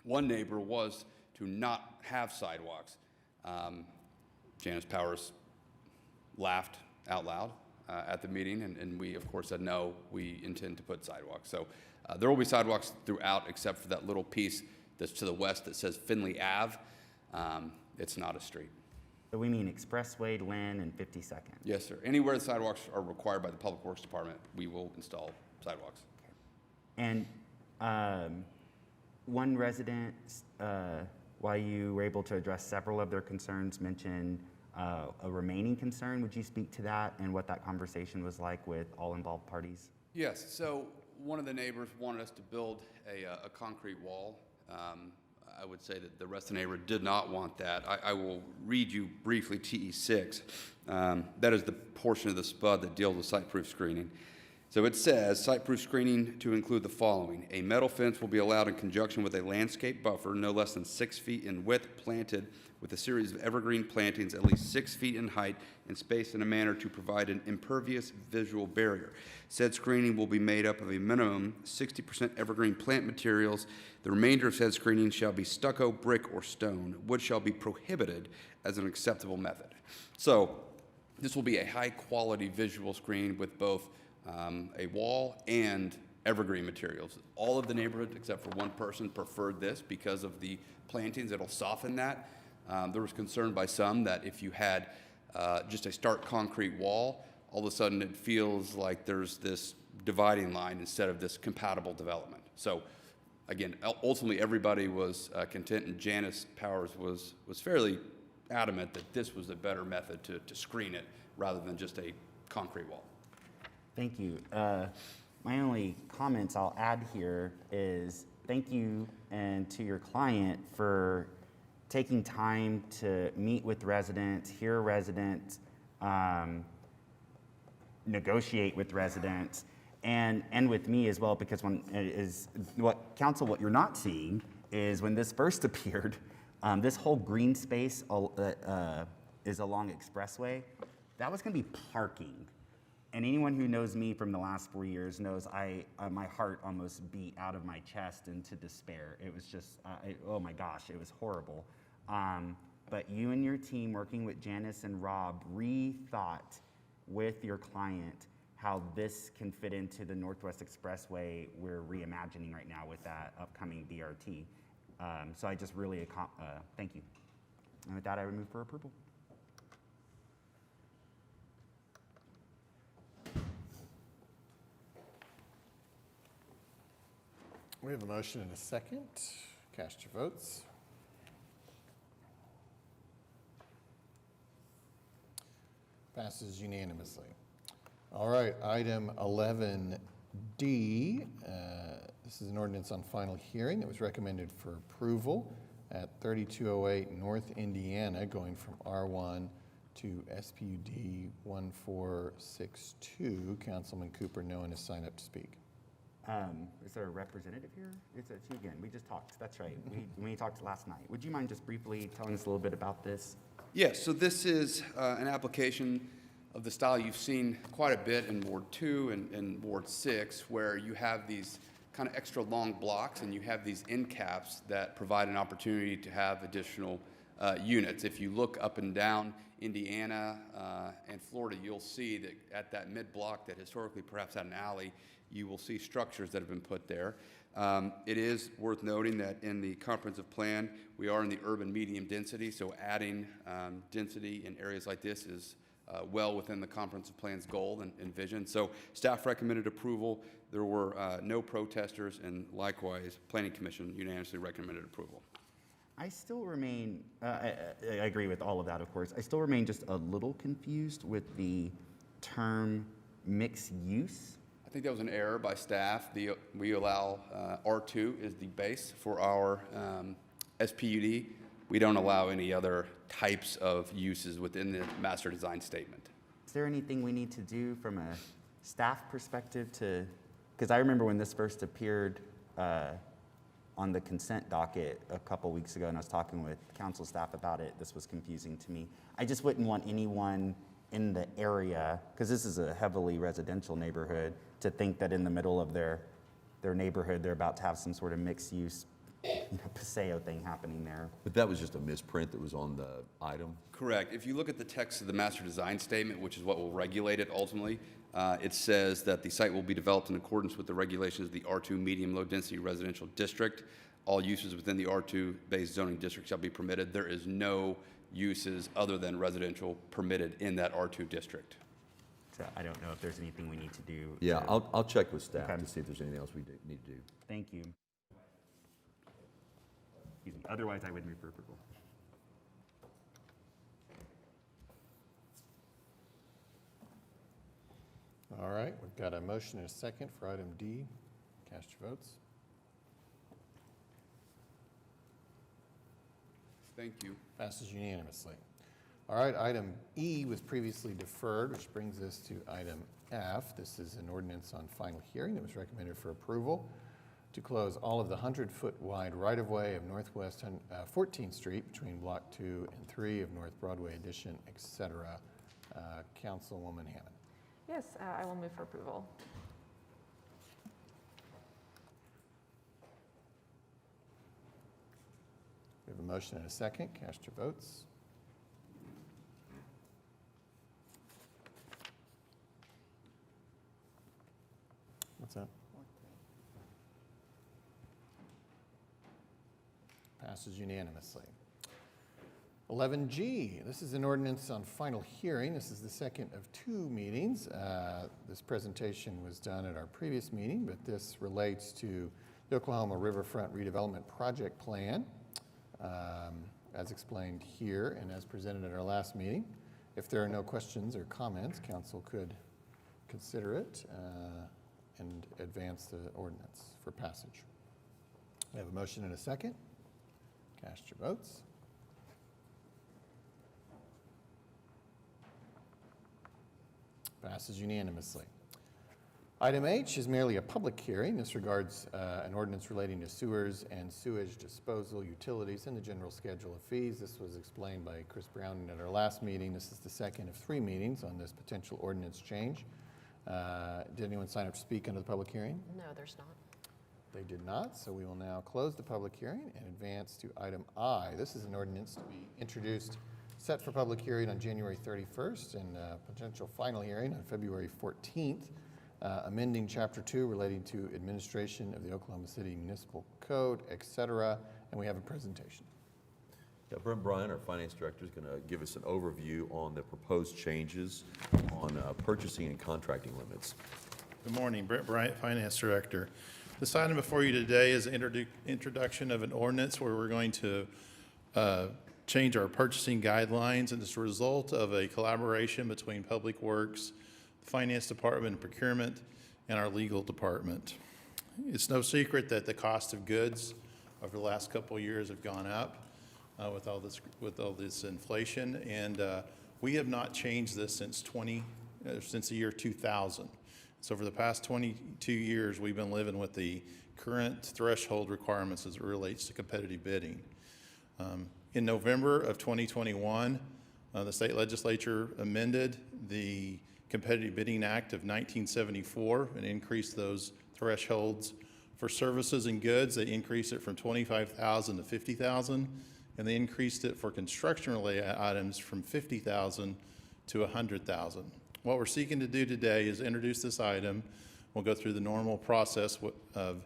one neighbor was to not have sidewalks. Janice Powers laughed out loud at the meeting, and we, of course, said, no, we intend to put sidewalks. So there will be sidewalks throughout except for that little piece that's to the west that says Finley Ave. It's not a street. So we mean Expressway, Lynn, and 52nd? Yes, sir. Anywhere the sidewalks are required by the Public Works Department, we will install sidewalks. And one resident, while you were able to address several of their concerns, mentioned a remaining concern. Would you speak to that and what that conversation was like with all involved parties? Yes. So one of the neighbors wanted us to build a concrete wall. I would say that the rest of the neighborhood did not want that. I will read you briefly TE6. That is the portion of the SPUD that deals with site-proof screening. So it says, site-proof screening to include the following. A metal fence will be allowed in conjunction with a landscape buffer no less than 6 feet in width, planted with a series of evergreen plantings at least 6 feet in height and spaced in a manner to provide an impervious visual barrier. Said screening will be made up of a minimum 60% evergreen plant materials. The remainder of said screening shall be stucco, brick, or stone. Wood shall be prohibited as an acceptable method. So this will be a high-quality visual screen with both a wall and evergreen materials. All of the neighborhood, except for one person, preferred this because of the plantings. It'll soften that. There was concern by some that if you had just a stark concrete wall, all of a sudden it feels like there's this dividing line instead of this compatible development. So again, ultimately everybody was content, and Janice Powers was fairly adamant that this was a better method to screen it rather than just a concrete wall. Thank you. My only comments I'll add here is thank you and to your client for taking time to meet with residents, hear residents, negotiate with residents, and with me as well, because what you're not seeing is when this first appeared, this whole green space is along Expressway. That was going to be parking. And anyone who knows me from the last 4 years knows my heart almost beat out of my chest into despair. It was just, oh my gosh, it was horrible. But you and your team, working with Janice and Rob, rethought with your client how this can fit into the Northwest Expressway we're reimagining right now with that upcoming BRT. So I just really, thank you. And with that, I would move for approval. We have a motion and a second. Cast your votes. Passes unanimously. All right, item 11D. This is an ordinance on final hearing that was recommended for approval at 3208 North Indiana, going from R1 to SPUD 1462. Councilman Cooper, no one has signed up to speak. Is there a representative here? It's you again. We just talked. That's right. We talked last night. Would you mind just briefly telling us a little bit about this? Yes, so this is an application of the style you've seen quite a bit in Ward 2 and Ward 6, where you have these kind of extra long blocks and you have these end caps that provide an opportunity to have additional units. If you look up and down Indiana and Florida, you'll see that at that mid-block that historically perhaps had an alley, you will see structures that have been put there. It is worth noting that in the comprehensive plan, we are in the urban medium density, so adding density in areas like this is well within the comprehensive plan's goal and vision. So staff recommended approval. There were no protesters, and likewise, Planning Commission unanimously recommended approval. I still remain, I agree with all of that, of course. I still remain just a little confused with the term mixed use. I think that was an error by staff. We allow R2 is the base for our SPUD. We don't allow any other types of uses within the master design statement. Is there anything we need to do from a staff perspective because I remember when this first appeared on the consent docket a couple weeks ago, and I was talking with council staff about it. This was confusing to me. I just wouldn't want anyone in the area, because this is a heavily residential neighborhood, to think that in the middle of their neighborhood they're about to have some sort of mixed use Paseo thing happening there. But that was just a misprint that was on the item? Correct. If you look at the text of the master design statement, which is what will regulate it ultimately, it says that the site will be developed in accordance with the regulations of the R2 medium low density residential district. All uses within the R2 based zoning district shall be permitted. There is no uses other than residential permitted in that R2 district. So I don't know if there's anything we need to do. Yeah, I'll check with staff to see if there's anything else we need to do. Thank you. Excuse me. Otherwise, I would move for approval. All right, we've got a motion and a second for item D. Cast your votes. Thank you. Passes unanimously. All right, item E was previously deferred, which brings us to item F. This is an ordinance on final hearing that was recommended for approval to close all of the 100-foot wide right-of-way of Northwest 14th Street between Block 2 and 3 of North Broadway Addition, etc. Councilwoman Hammond. Yes, I will move for approval. We have a motion and a second. Cast your votes. What's that? Passes unanimously. 11G, this is an ordinance on final hearing. This is the second of two meetings. This presentation was done at our previous meeting, but this relates to the Oklahoma Riverfront Redevelopment Project Plan, as explained here and as presented at our last meeting. If there are no questions or comments, council could consider it and advance the ordinance for passage. We have a motion and a second. Cast your votes. Passes unanimously. Item H is merely a public hearing. This regards an ordinance relating to sewers and sewage disposal utilities and the general schedule of fees. This was explained by Chris Browning at our last meeting. This is the second of 3 meetings on this potential ordinance change. Did anyone sign up to speak under the public hearing? No, there's not. They did not, so we will now close the public hearing and advance to item I. This is an ordinance to be introduced, set for public hearing on January 31st and potential final hearing on February 14th, amending Chapter 2 relating to administration of the Oklahoma City Municipal Code, etc. And we have a presentation. Yeah, Brent Bryan, our finance director, is going to give us an overview on the proposed changes on purchasing and contracting limits. Good morning, Brent Bryant, Finance Director. This item before you today is introduction of an ordinance where we're going to change our purchasing guidelines, and it's a result of a collaboration between Public Works, the Finance Department, and Procurement, and our Legal Department. It's no secret that the cost of goods over the last couple of years have gone up with all this inflation, and we have not changed this since the year 2000. So for the past 22 years, we've been living with the current threshold requirements as it relates to competitive bidding. In November of 2021, the state legislature amended the Competitive Bidding Act of 1974 and increased those thresholds. For services and goods, they increased it from $25,000 to $50,000, and they increased it for construction-related items from $50,000 to $100,000. What we're seeking to do today is introduce this item. We'll go through the normal process of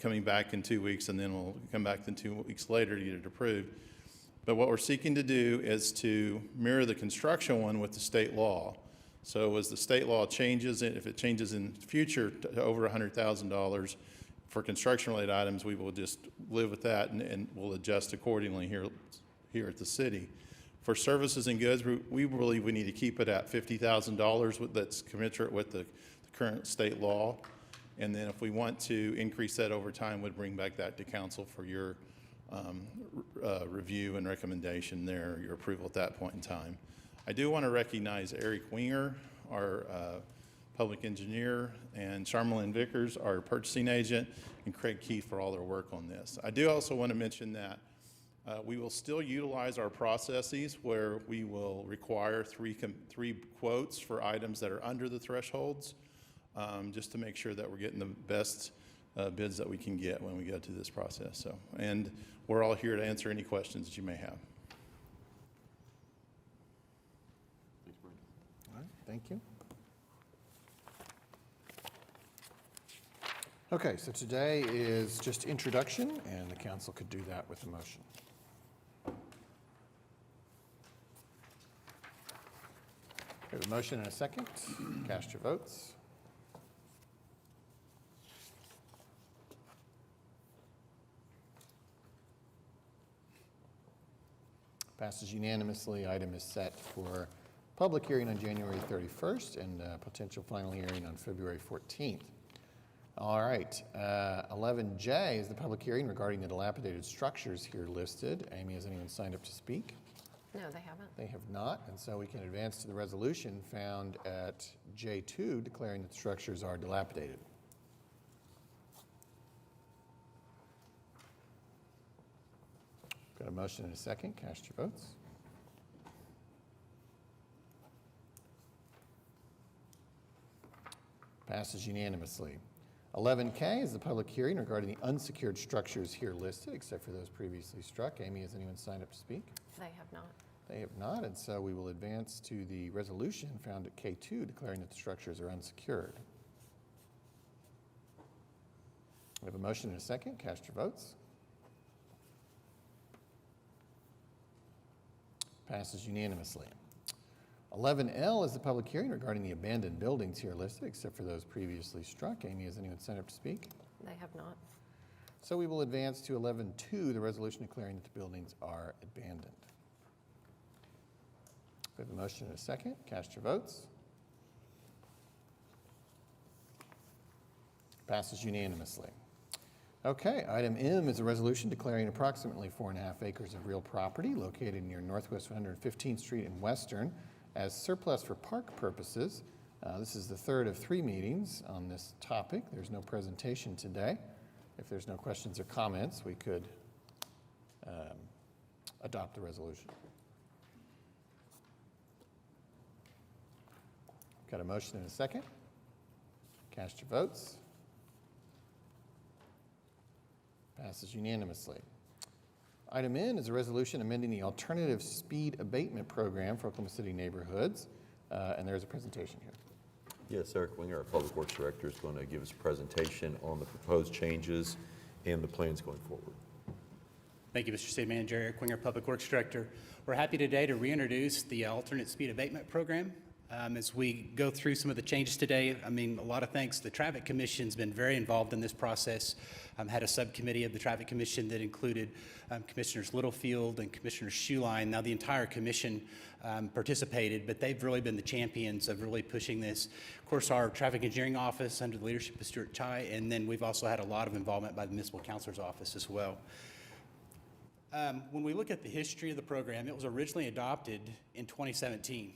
coming back in 2 weeks, and then we'll come back in 2 weeks later to get it approved. But what we're seeking to do is to mirror the construction one with the state law. So as the state law changes, if it changes in the future to over $100,000 for construction-related items, we will just live with that and we'll adjust accordingly here at the city. For services and goods, we believe we need to keep it at $50,000 that's commensurate with the current state law. And then if we want to increase that over time, we'd bring back that to council for your review and recommendation there, your approval at that point in time. I do want to recognize Eric Winger, our public engineer, and Charmelyn Vickers, our purchasing agent, and Craig Keith for all their work on this. I do also want to mention that we will still utilize our processes where we will require three quotes for items that are under the thresholds, just to make sure that we're getting the best bids that we can get when we go through this process. So, and we're all here to answer any questions that you may have. All right, thank you. Okay, so today is just introduction, and the council could do that with a motion. We have a motion and a second. Cast your votes. Passes unanimously. Item is set for public hearing on January 31st and potential final hearing on February 14th. All right, 11J is the public hearing regarding the dilapidated structures here listed. Amy, has anyone signed up to speak? No, they haven't. They have not, and so we can advance to the resolution found at J2 declaring that the structures are dilapidated. Got a motion and a second. Cast your votes. Passes unanimously. 11K is the public hearing regarding the unsecured structures here listed, except for those previously struck. Amy, has anyone signed up to speak? They have not. They have not, and so we will advance to the resolution found at K2 declaring that the structures are unsecured. We have a motion and a second. Cast your votes. Passes unanimously. 11L is the public hearing regarding the abandoned buildings here listed, except for those previously struck. Amy, has anyone signed up to speak? They have not. So we will advance to 11.2, the resolution declaring that the buildings are abandoned. We have a motion and a second. Cast your votes. Passes unanimously. Okay, item M is a resolution declaring approximately 4.5 acres of real property located near Northwest 115th Street in Western as surplus for park purposes. This is the third of 3 meetings on this topic. There's no presentation today. If there's no questions or comments, we could adopt the resolution. Got a motion and a second? Cast your votes. Passes unanimously. Item N is a resolution amending the alternative speed abatement program for Oklahoma City neighborhoods, and there's a presentation here. Yes, Eric Winger, our Public Works Director, is going to give us a presentation on the proposed changes and the plans going forward. Thank you, Mr. City Manager. Eric Winger, Public Works Director. We're happy today to reintroduce the alternate speed abatement program. As we go through some of the changes today, I mean, a lot of thanks. The Traffic Commission's been very involved in this process. Had a subcommittee of the Traffic Commission that included Commissioners Littlefield and Commissioner Schuline. Now the entire commission participated, but they've really been the champions of really pushing this. Of course, our Traffic Engineering Office under the leadership of Stuart Chai, and then we've also had a lot of involvement by the Municipal Counselor's Office as well. When we look at the history of the program, it was originally adopted in 2017.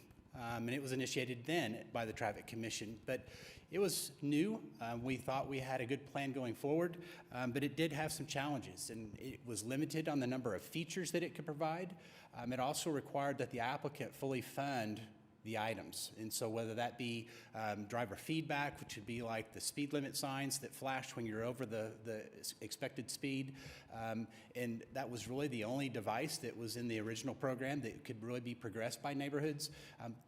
And it was initiated then by the Traffic Commission, but it was new. We thought we had a good plan going forward, but it did have some challenges, and it was limited on the number of features that it could provide. It also required that the applicant fully fund the items, and so whether that be driver feedback, which would be like the speed limit signs that flash when you're over the expected speed, and that was really the only device that was in the original program that could really be progressed by neighborhoods.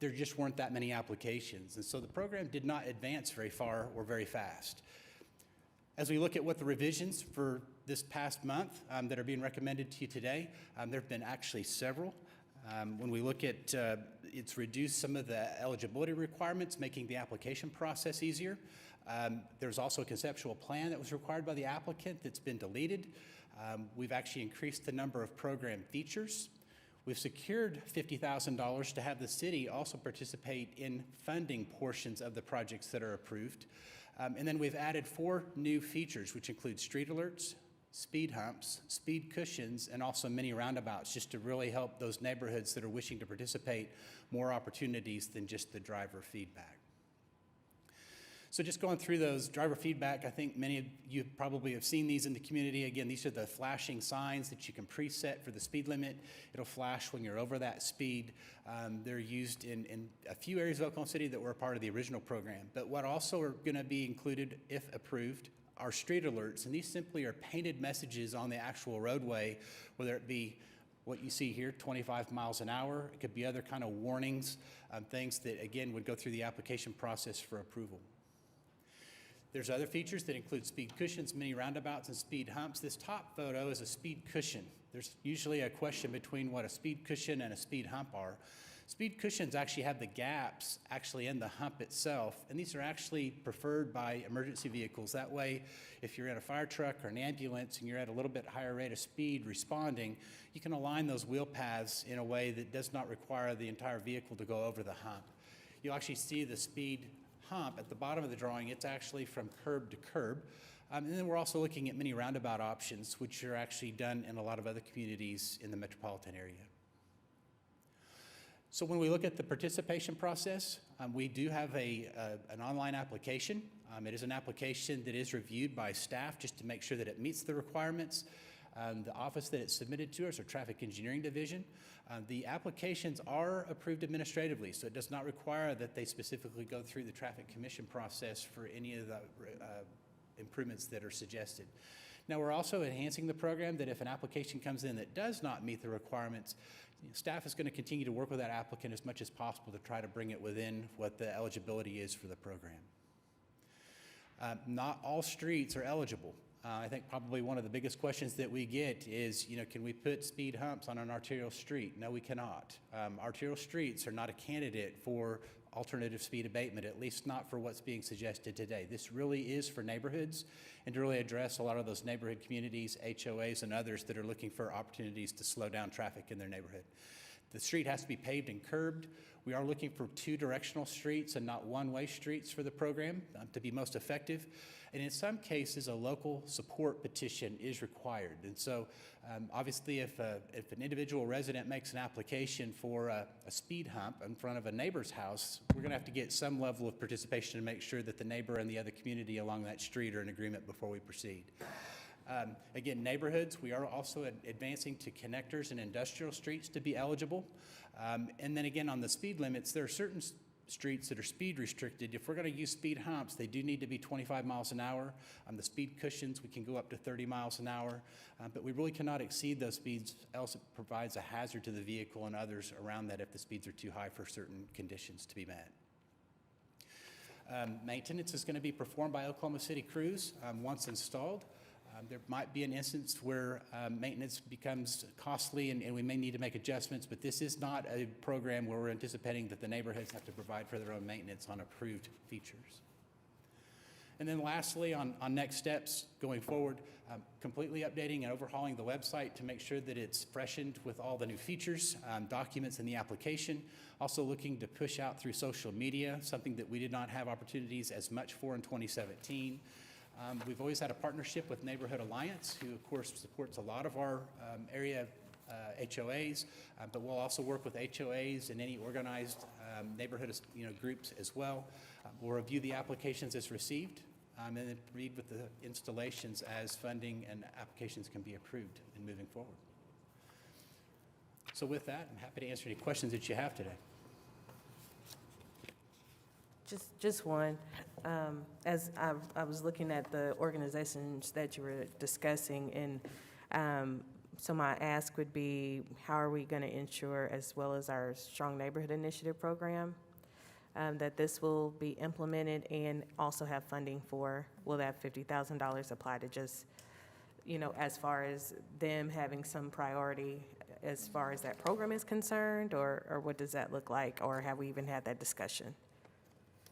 There just weren't that many applications, and so the program did not advance very far or very fast. As we look at what the revisions for this past month that are being recommended to you today, there have been actually several. When we look at, it's reduced some of the eligibility requirements, making the application process easier. There's also a conceptual plan that was required by the applicant that's been deleted. We've actually increased the number of program features. We've secured $50,000 to have the city also participate in funding portions of the projects that are approved. And then we've added 4 new features, which include street alerts, speed humps, speed cushions, and also mini roundabouts, just to really help those neighborhoods that are wishing to participate more opportunities than just the driver feedback. So just going through those driver feedback, I think many of you probably have seen these in the community. Again, these are the flashing signs that you can preset for the speed limit. It'll flash when you're over that speed. They're used in a few areas of Oklahoma City that were a part of the original program. But what also are going to be included, if approved, are street alerts, and these simply are painted messages on the actual roadway, whether it be what you see here, 25 miles an hour. It could be other kind of warnings, things that, again, would go through the application process for approval. There's other features that include speed cushions, mini roundabouts, and speed humps. This top photo is a speed cushion. There's usually a question between what a speed cushion and a speed hump are. Speed cushions actually have the gaps actually in the hump itself, and these are actually preferred by emergency vehicles. That way, if you're in a fire truck or an ambulance and you're at a little bit higher rate of speed responding, you can align those wheel paths in a way that does not require the entire vehicle to go over the hump. You'll actually see the speed hump at the bottom of the drawing. It's actually from curb to curb. And then we're also looking at many roundabout options, which are actually done in a lot of other communities in the metropolitan area. So when we look at the participation process, we do have an online application. It is an application that is reviewed by staff just to make sure that it meets the requirements. The office that it's submitted to is our Traffic Engineering Division. The applications are approved administratively, so it does not require that they specifically go through the Traffic Commission process for any of the improvements that are suggested. Now, we're also enhancing the program that if an application comes in that does not meet the requirements, staff is going to continue to work with that applicant as much as possible to try to bring it within what the eligibility is for the program. Not all streets are eligible. I think probably one of the biggest questions that we get is, can we put speed humps on an arterial street? No, we cannot. Arterial streets are not a candidate for alternative speed abatement, at least not for what's being suggested today. This really is for neighborhoods and to really address a lot of those neighborhood communities, HOAs, and others that are looking for opportunities to slow down traffic in their neighborhood. The street has to be paved and curbed. We are looking for 2 directional streets and not one-way streets for the program to be most effective. And in some cases, a local support petition is required. And so obviously if an individual resident makes an application for a speed hump in front of a neighbor's house, we're going to have to get some level of participation to make sure that the neighbor and the other community along that street are in agreement before we proceed. Again, neighborhoods, we are also advancing to connectors and industrial streets to be eligible. And then again, on the speed limits, there are certain streets that are speed restricted. If we're going to use speed humps, they do need to be 25 miles an hour. On the speed cushions, we can go up to 30 miles an hour, but we really cannot exceed those speeds, else it provides a hazard to the vehicle and others around that if the speeds are too high for certain conditions to be met. Maintenance is going to be performed by Oklahoma City Crews once installed. There might be an instance where maintenance becomes costly and we may need to make adjustments, but this is not a program where we're anticipating that the neighborhoods have to provide for their own maintenance on approved features. And then lastly, on next steps going forward, completely updating and overhauling the website to make sure that it's freshened with all the new features, documents in the application. Also looking to push out through social media, something that we did not have opportunities as much for in 2017. We've always had a partnership with Neighborhood Alliance, who of course supports a lot of our area HOAs, but we'll also work with HOAs and any organized neighborhood groups as well. We'll review the applications as received and then proceed with the installations as funding and applications can be approved in moving forward. So with that, I'm happy to answer any questions that you have today. Just one. As I was looking at the organizations that you were discussing, and so my ask would be, how are we going to ensure, as well as our Strong Neighborhood Initiative program, that this will be implemented and also have funding for? Will that $50,000 apply to just, as far as them having some priority as far as that program is concerned, or what does that look like, or have we even had that discussion?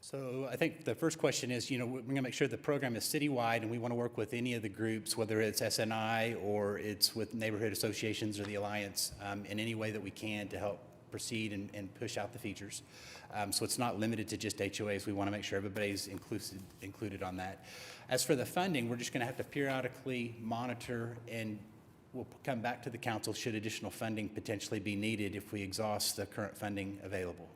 So I think the first question is, we're going to make sure the program is citywide, and we want to work with any of the groups, whether it's SNI or it's with neighborhood associations or the Alliance, in any way that we can to help proceed and push out the features. So it's not limited to just HOAs. We want to make sure everybody's included on that. As for the funding, we're just going to have to periodically monitor, and we'll come back to the council should additional funding potentially be needed if we exhaust the current funding available.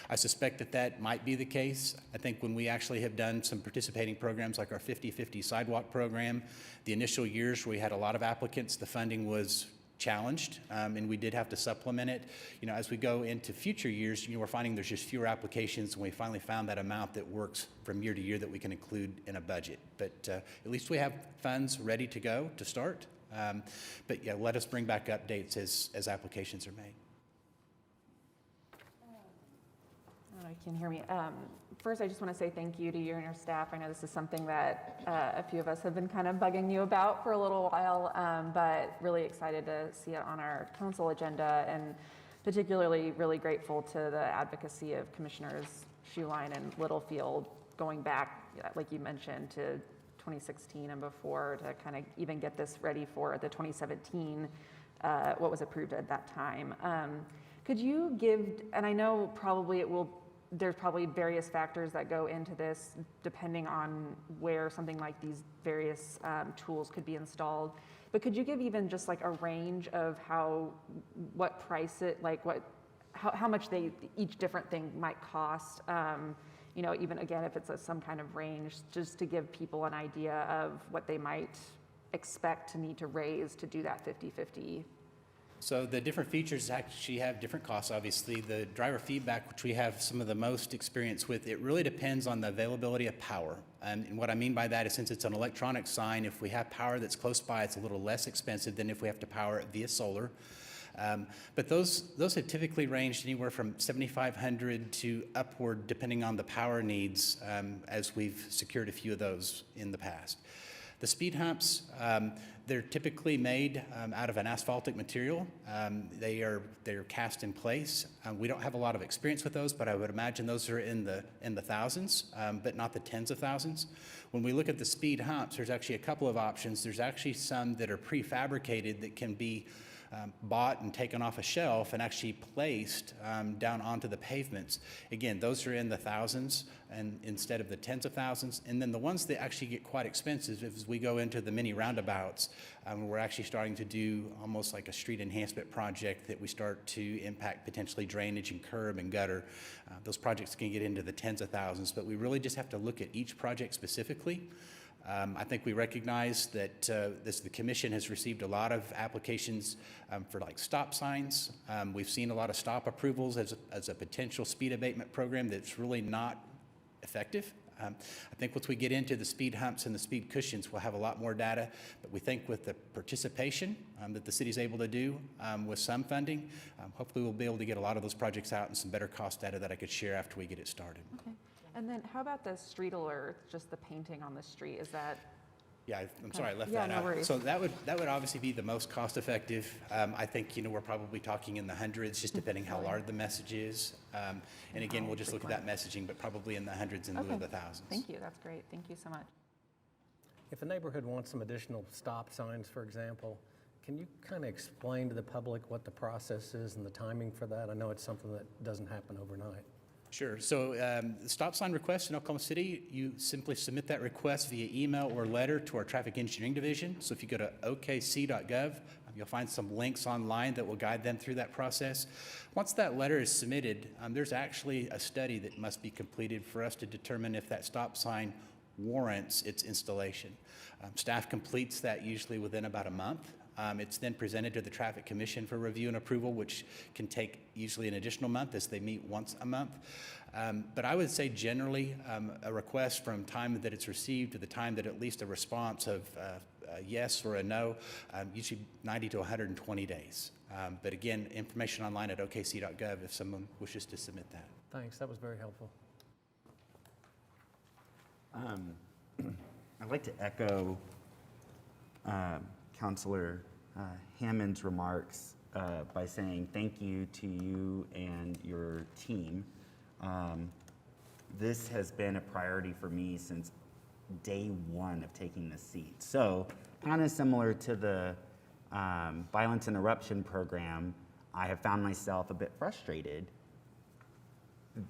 I suspect that might be the case. I think when we actually have done some participating programs like our 50-50 sidewalk program, the initial years where we had a lot of applicants, the funding was challenged, and we did have to supplement it. As we go into future years, we're finding there's just fewer applications, and we finally found that amount that works from year to year that we can include in a budget. But at least we have funds ready to go to start. But yeah, let us bring back updates as applications are made. You can hear me. First, I just want to say thank you to you and your staff. I know this is something that a few of us have been kind of bugging you about for a little while, but really excited to see it on our council agenda, and particularly really grateful to the advocacy of Commissioners Schuline and Littlefield going back, like you mentioned, to 2016 and before to kind of even get this ready for the 2017, what was approved at that time. Could you give, and I know probably there's probably various factors that go into this depending on where something like these various tools could be installed, but could you give even just like a range of what price it, like how much each different thing might cost? Even again, if it's some kind of range, just to give people an idea of what they might expect to need to raise to do that 50-50. So the different features actually have different costs, obviously. The driver feedback, which we have some of the most experience with, it really depends on the availability of power. And what I mean by that is, since it's an electronic sign, if we have power that's close by, it's a little less expensive than if we have to power it via solar. But those have typically ranged anywhere from $7,500 to upward, depending on the power needs, as we've secured a few of those in the past. The speed humps, they're typically made out of an asphaltic material. They're cast in place. We don't have a lot of experience with those, but I would imagine those are in the thousands, but not the tens of thousands. When we look at the speed humps, there's actually a couple of options. There's actually some that are prefabricated that can be bought and taken off a shelf and actually placed down onto the pavements. Again, those are in the thousands and instead of the tens of thousands. And then the ones that actually get quite expensive as we go into the mini roundabouts, we're actually starting to do almost like a street enhancement project that we start to impact potentially drainage and curb and gutter. Those projects can get into the tens of thousands, but we really just have to look at each project specifically. I think we recognize that the commission has received a lot of applications for like stop signs. We've seen a lot of stop approvals as a potential speed abatement program that's really not effective. I think once we get into the speed humps and the speed cushions, we'll have a lot more data. But we think with the participation that the city's able to do with some funding, hopefully we'll be able to get a lot of those projects out and some better cost data that I could share after we get it started. Okay. And then how about the street alert, just the painting on the street? Is that? Yeah, I'm sorry I left Yeah, that no out. worries. So that would obviously be the most cost effective. I think, we're probably talking in the hundreds, just depending how large the message is. And again, we'll just look at that messaging, but probably in the hundreds in lieu of the thousands. Thank you, that's great. Thank you so much. If a neighborhood wants some additional stop signs, for example, can you kind of explain to the public what the process is and the timing for that? I know it's something that doesn't happen overnight. Sure. So the stop sign request in Oklahoma City, you simply submit that request via email or letter to our traffic engineering division. So if you go to okc.gov, you'll find some links online that will guide them through that process. Once that letter is submitted, there's actually a study that must be completed for us to determine if that stop sign warrants its installation. Staff completes that usually within about a month. It's then presented to the Traffic Commission for review and approval, which can take usually an additional month as they meet once a month. But I would say generally a request from time that it's received to the time that at least a response of a yes or a no, usually 90 to 120 days. But again, information online at okc.gov if someone wishes to submit that. Thanks, that was very helpful. I'd like to echo Councilor Hammond's remarks by saying thank you to you and your team. This has been a priority for me since day one of taking this seat. So kind of similar to the violence interruption program, I have found myself a bit frustrated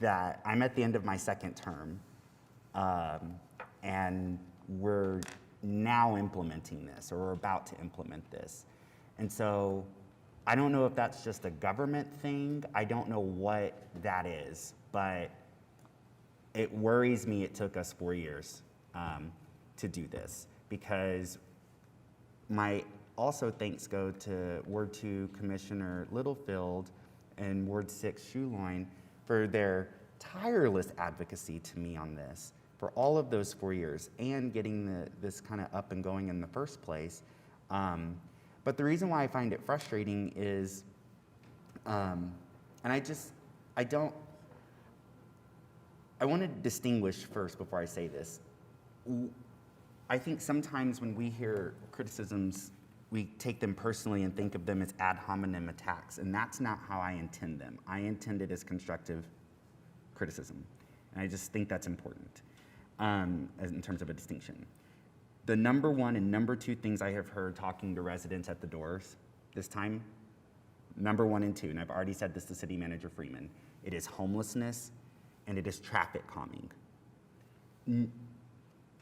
that I'm at the end of my second term and we're now implementing this, or we're about to implement this. And so I don't know if that's just a government thing. I don't know what that is, but it worries me it took us 4 years to do this, because my also thanks go to Ward 2 Commissioner Littlefield and Ward 6 Schulein for their tireless advocacy to me on this for all of those 4 years and getting this kind of up and going in the first place. But the reason why I find it frustrating is, and I want to distinguish first before I say this. I think sometimes when we hear criticisms, we take them personally and think of them as ad hominem attacks, and that's not how I intend them. I intend it as constructive criticism, and I just think that's important as in terms of a distinction. The number one and number two things I have heard talking to residents at the doors this time, number 1 and 2, and I've already said this to City Manager Freeman, it is homelessness and it is traffic calming.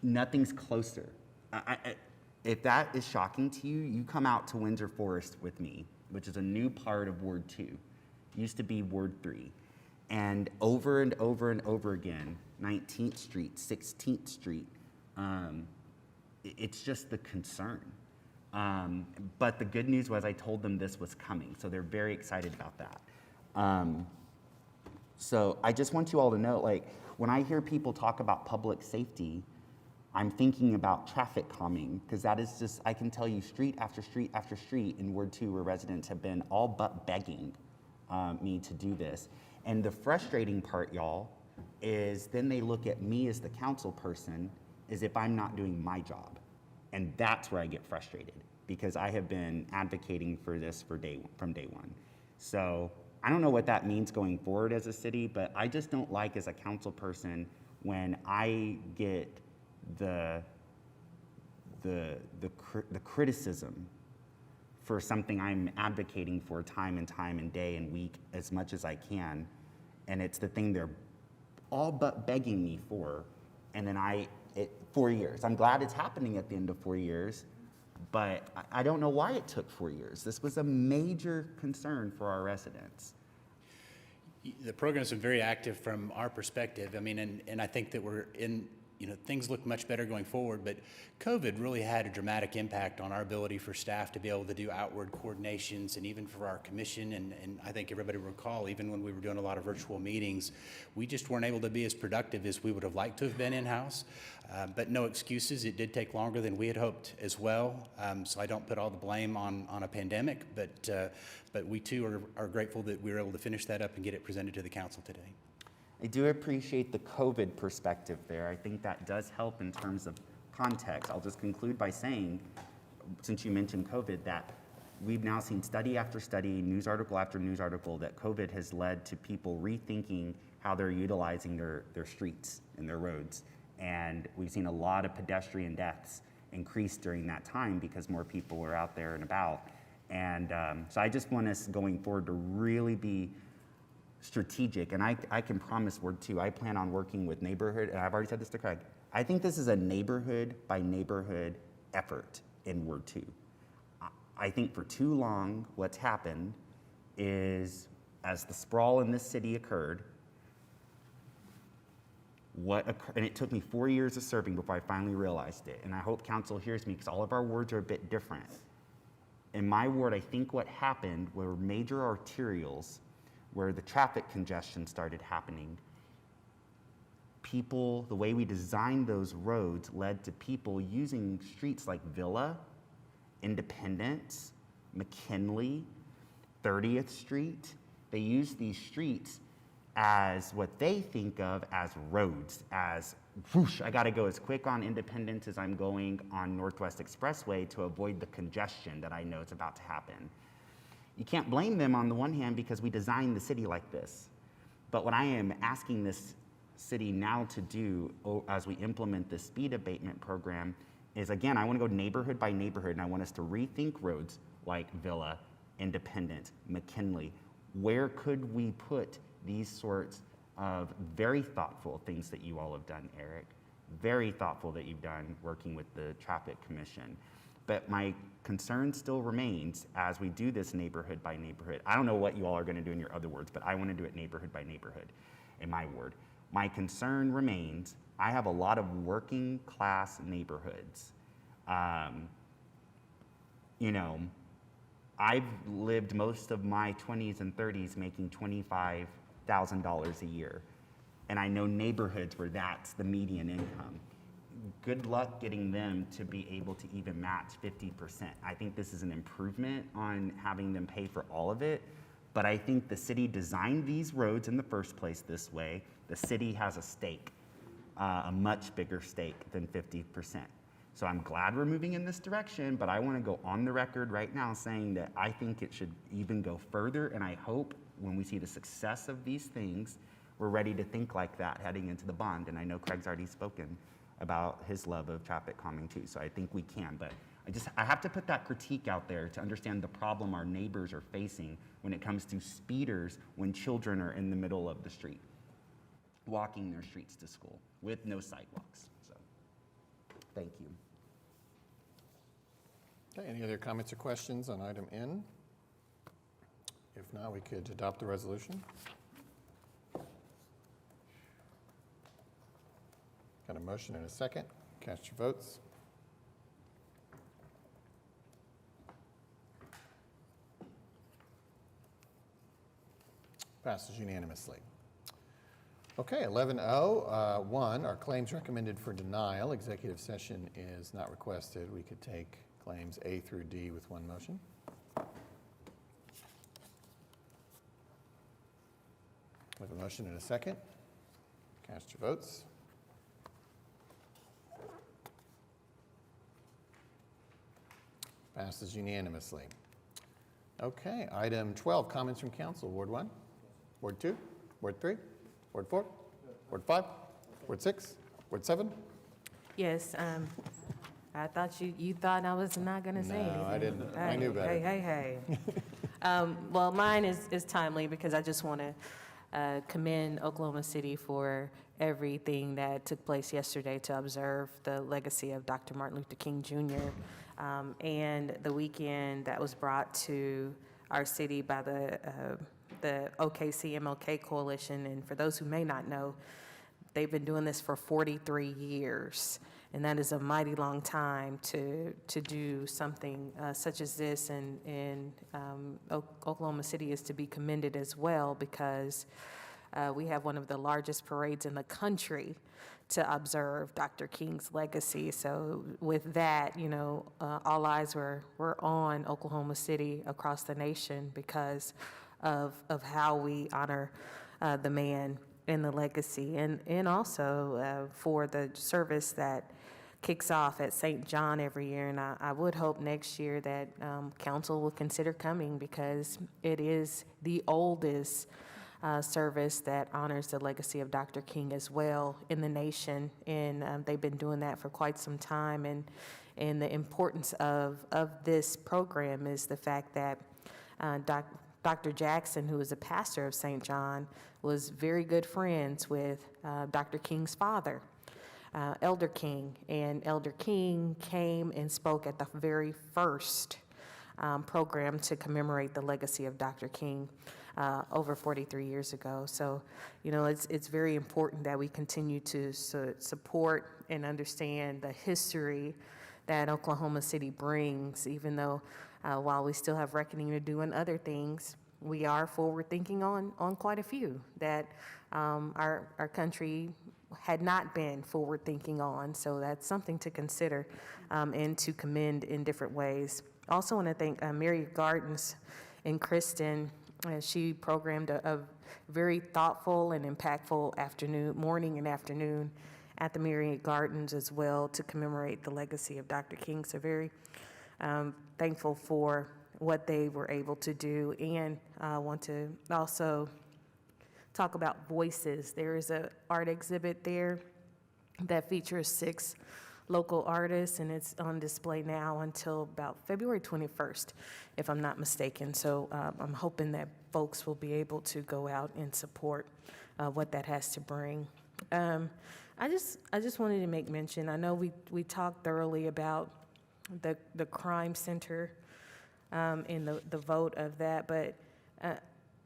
Nothing's closer. If that is shocking to you, you come out to Windsor Forest with me, which is a new part of Ward 2. Used to be Ward 3. And over and over and over again, 19th Street, 16th Street, it's just the concern. But the good news was I told them this was coming, so they're very excited about that. So I just want you all to know, like, when I hear people talk about public safety, I'm thinking about traffic calming, because that is just, I can tell you street after street after street in Ward 2 where residents have been all but begging me to do this. And the frustrating part, y'all, is then they look at me as the council person as if I'm not doing my job. And that's where I get frustrated, because I have been advocating for this from day one. So I don't know what that means going forward as a city, but I just don't like as a council person when I get the criticism for something I'm advocating for time and time and day and week as much as I can. And it's the thing they're all but begging me for. And then 4 years. I'm glad it's happening at the end of 4 years, but I don't know why it took 4 years. This was a major concern for our residents. The program's been very active from our perspective. I mean, and I think that we're in, things look much better going forward, but COVID really had a dramatic impact on our ability for staff to be able to do outward coordinations, and even for our commission, and I think everybody will recall, even when we were doing a lot of virtual meetings, we just weren't able to be as productive as we would have liked to have been in-house. But no excuses, it did take longer than we had hoped as well. So I don't put all the blame on a pandemic, but we too are grateful that we were able to finish that up and get it presented to the council today. I do appreciate the COVID perspective there. I think that does help in terms of context. I'll just conclude by saying, since you mentioned COVID, that we've now seen study after study, news article after news article, that COVID has led to people rethinking how they're utilizing their streets and their roads. And we've seen a lot of pedestrian deaths increase during that time because more people were out there and about. And so I just want us going forward to really be strategic, and I can promise Ward 2, I plan on working with neighborhood, and I've already said this to Craig, I think this is a neighborhood by neighborhood effort in Ward 2. I think for too long what's happened is, as the sprawl in this city occurred, and it took me 4 years of serving before I finally realized it, and I hope council hears me because all of our wards are a bit different. In my ward, I think what happened were major arterials where the traffic congestion started happening. People, the way we designed those roads led to people using streets like Villa, Independence, McKinley, 30th Street. They use these streets as what they think of as roads, as whoosh, I gotta go as quick on Independence as I'm going on Northwest Expressway to avoid the congestion that I know is about to happen. You can't blame them on the one hand because we designed the city like this. But what I am asking this city now to do as we implement the speed abatement program is, again, I want to go neighborhood by neighborhood, and I want us to rethink roads like Villa, Independence, McKinley. Where could we put these sorts of very thoughtful things that you all have done, Eric? Very thoughtful that you've done working with the Traffic Commission. But my concern still remains as we do this neighborhood by neighborhood. I don't know what you all are going to do in your other wards, but I want to do it neighborhood by neighborhood in my ward. My concern remains, I have a lot of working class neighborhoods. I've lived most of my 20s and 30s making $25,000 a year. And I know neighborhoods where that's the median income. Good luck getting them to be able to even match 50%. I think this is an improvement on having them pay for all of it, but I think the city designed these roads in the first place this way. The city has a stake, a much bigger stake than 50%. So I'm glad we're moving in this direction, but I want to go on the record right now saying that I think it should even go further, and I hope when we see the success of these things, we're ready to think like that heading into the bond. And I know Craig's already spoken about his love of traffic calming too, so I think we can. But I have to put that critique out there to understand the problem our neighbors are facing when it comes to speeders when children are in the middle of the street, walking their streets to school with no sidewalks. So, thank you. Okay, any other comments or questions on item N? If not, we could adopt the resolution. Got a motion and a second. Cast your votes. Passes unanimously. Okay, 11-0, are claims recommended for denial. Executive session is not requested. We could take claims A through D with one motion. We have a motion and a second. Cast your votes. Passes unanimously. Okay, item 12, comments from council. Ward 1, Ward 2, Ward 3, Ward 4, Ward 5, Ward 6, Ward 7. Yes, I thought you thought I was not going to say anything. No, I didn't. I Hey, knew better. Hey. Well, mine is timely because I just want to commend Oklahoma City for everything that took place yesterday to observe the legacy of Dr. Martin Luther King Jr. And the weekend that was brought to our city by the OKC MLK Coalition. And for those who may not know, they've been doing this for 43 years. And that is a mighty long time to do something such as this. And Oklahoma City is to be commended as well because we have one of the largest parades in the country to observe Dr. King's legacy. So with that, you know, all eyes were on Oklahoma City across the nation because of how we honor the man and the legacy. And also for the service that kicks off at St. John every year. And I would hope next year that council will consider coming because it is the oldest service that honors the legacy of Dr. King as well in the nation. And they've been doing that for quite some time. And the importance of this program is the fact that Dr. Jackson, who was a pastor of St. John, was very good friends with Dr. King's father, Elder King. And Elder King came and spoke at the very first program to commemorate the legacy of Dr. King over 43 years ago. So, you know, it's very important that we continue to support and understand the history that Oklahoma City brings, even though while we still have reckoning to do and other things, we are forward thinking on quite a few that our country had not been forward thinking on. So that's something to consider and to commend in different ways. Also want to thank Myriad Gardens and Kristen. She programmed a very thoughtful and impactful morning and afternoon at the Myriad Gardens as well to commemorate the legacy of Dr. King. So very thankful for what they were able to do. And I want to also talk about voices. There is an art exhibit there that features 6 local artists, and it's on display now until about February 21st, if I'm not mistaken. So I'm hoping that folks will be able to go out and support what that has to bring. I just wanted to make mention, I know we talked thoroughly about the crime center and the vote of that, but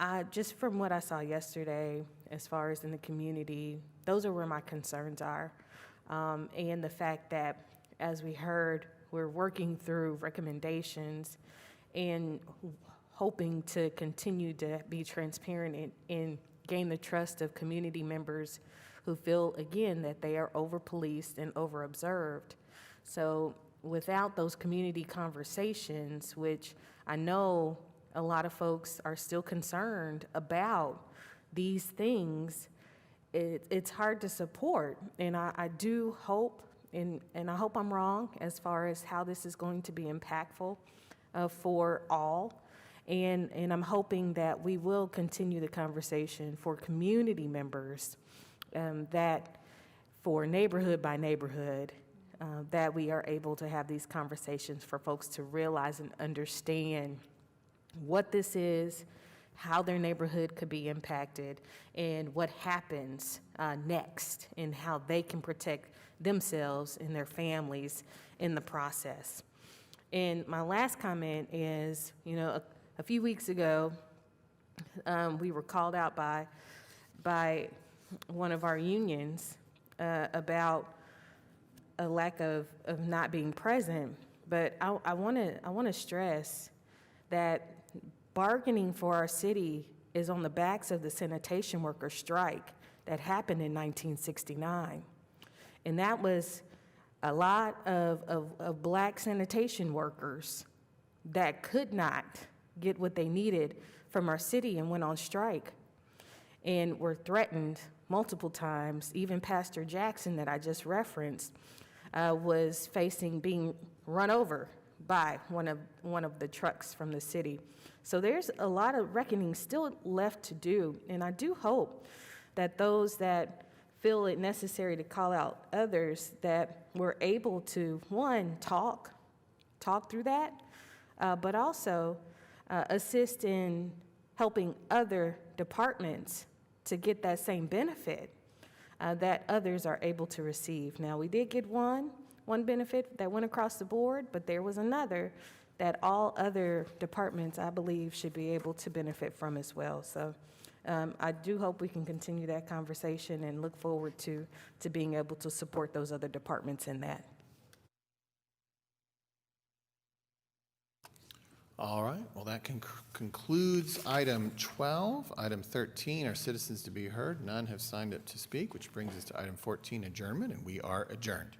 I just from what I saw yesterday, as far as in the community, those are where my concerns are. And the fact that, as we heard, we're working through recommendations and hoping to continue to be transparent and gain the trust of community members who feel, again, that they are over-policed and over-observed. So without those community conversations, which I know a lot of folks are still concerned about these things, it's hard to support. And I do hope, and I hope I'm wrong as far as how this is going to be impactful for all. And I'm hoping that we will continue the conversation for community members, that for neighborhood by neighborhood, that we are able to have these conversations for folks to realize and understand what this is, how their neighborhood could be impacted, and what happens next, and how they can protect themselves and their families in the process. And my last comment is, you know, a few weeks ago, we were called out by one of our unions about a lack of not being present. But I want to stress that bargaining for our city is on the backs of the sanitation worker strike that happened in 1969. And that was a lot of black sanitation workers that could not get what they needed from our city and went on strike and were threatened multiple times. Even Pastor Jackson, that I just referenced, was facing being run over by one of the trucks from the city. So there's a lot of reckoning still left to do, and I do hope that those that feel it necessary to call out others that were able to, one, talk through that, but also assist in helping other departments to get that same benefit that others are able to receive. Now, we did get one benefit that went across the board, but there was another that all other departments, I believe, should be able to benefit from as well. So I do hope we can continue that conversation and look forward to being able to support those other departments in that. All right, well, that concludes item 12. Item 13 are citizens to be heard. None have signed up to speak, which brings us to item 14, adjournment, and we are adjourned.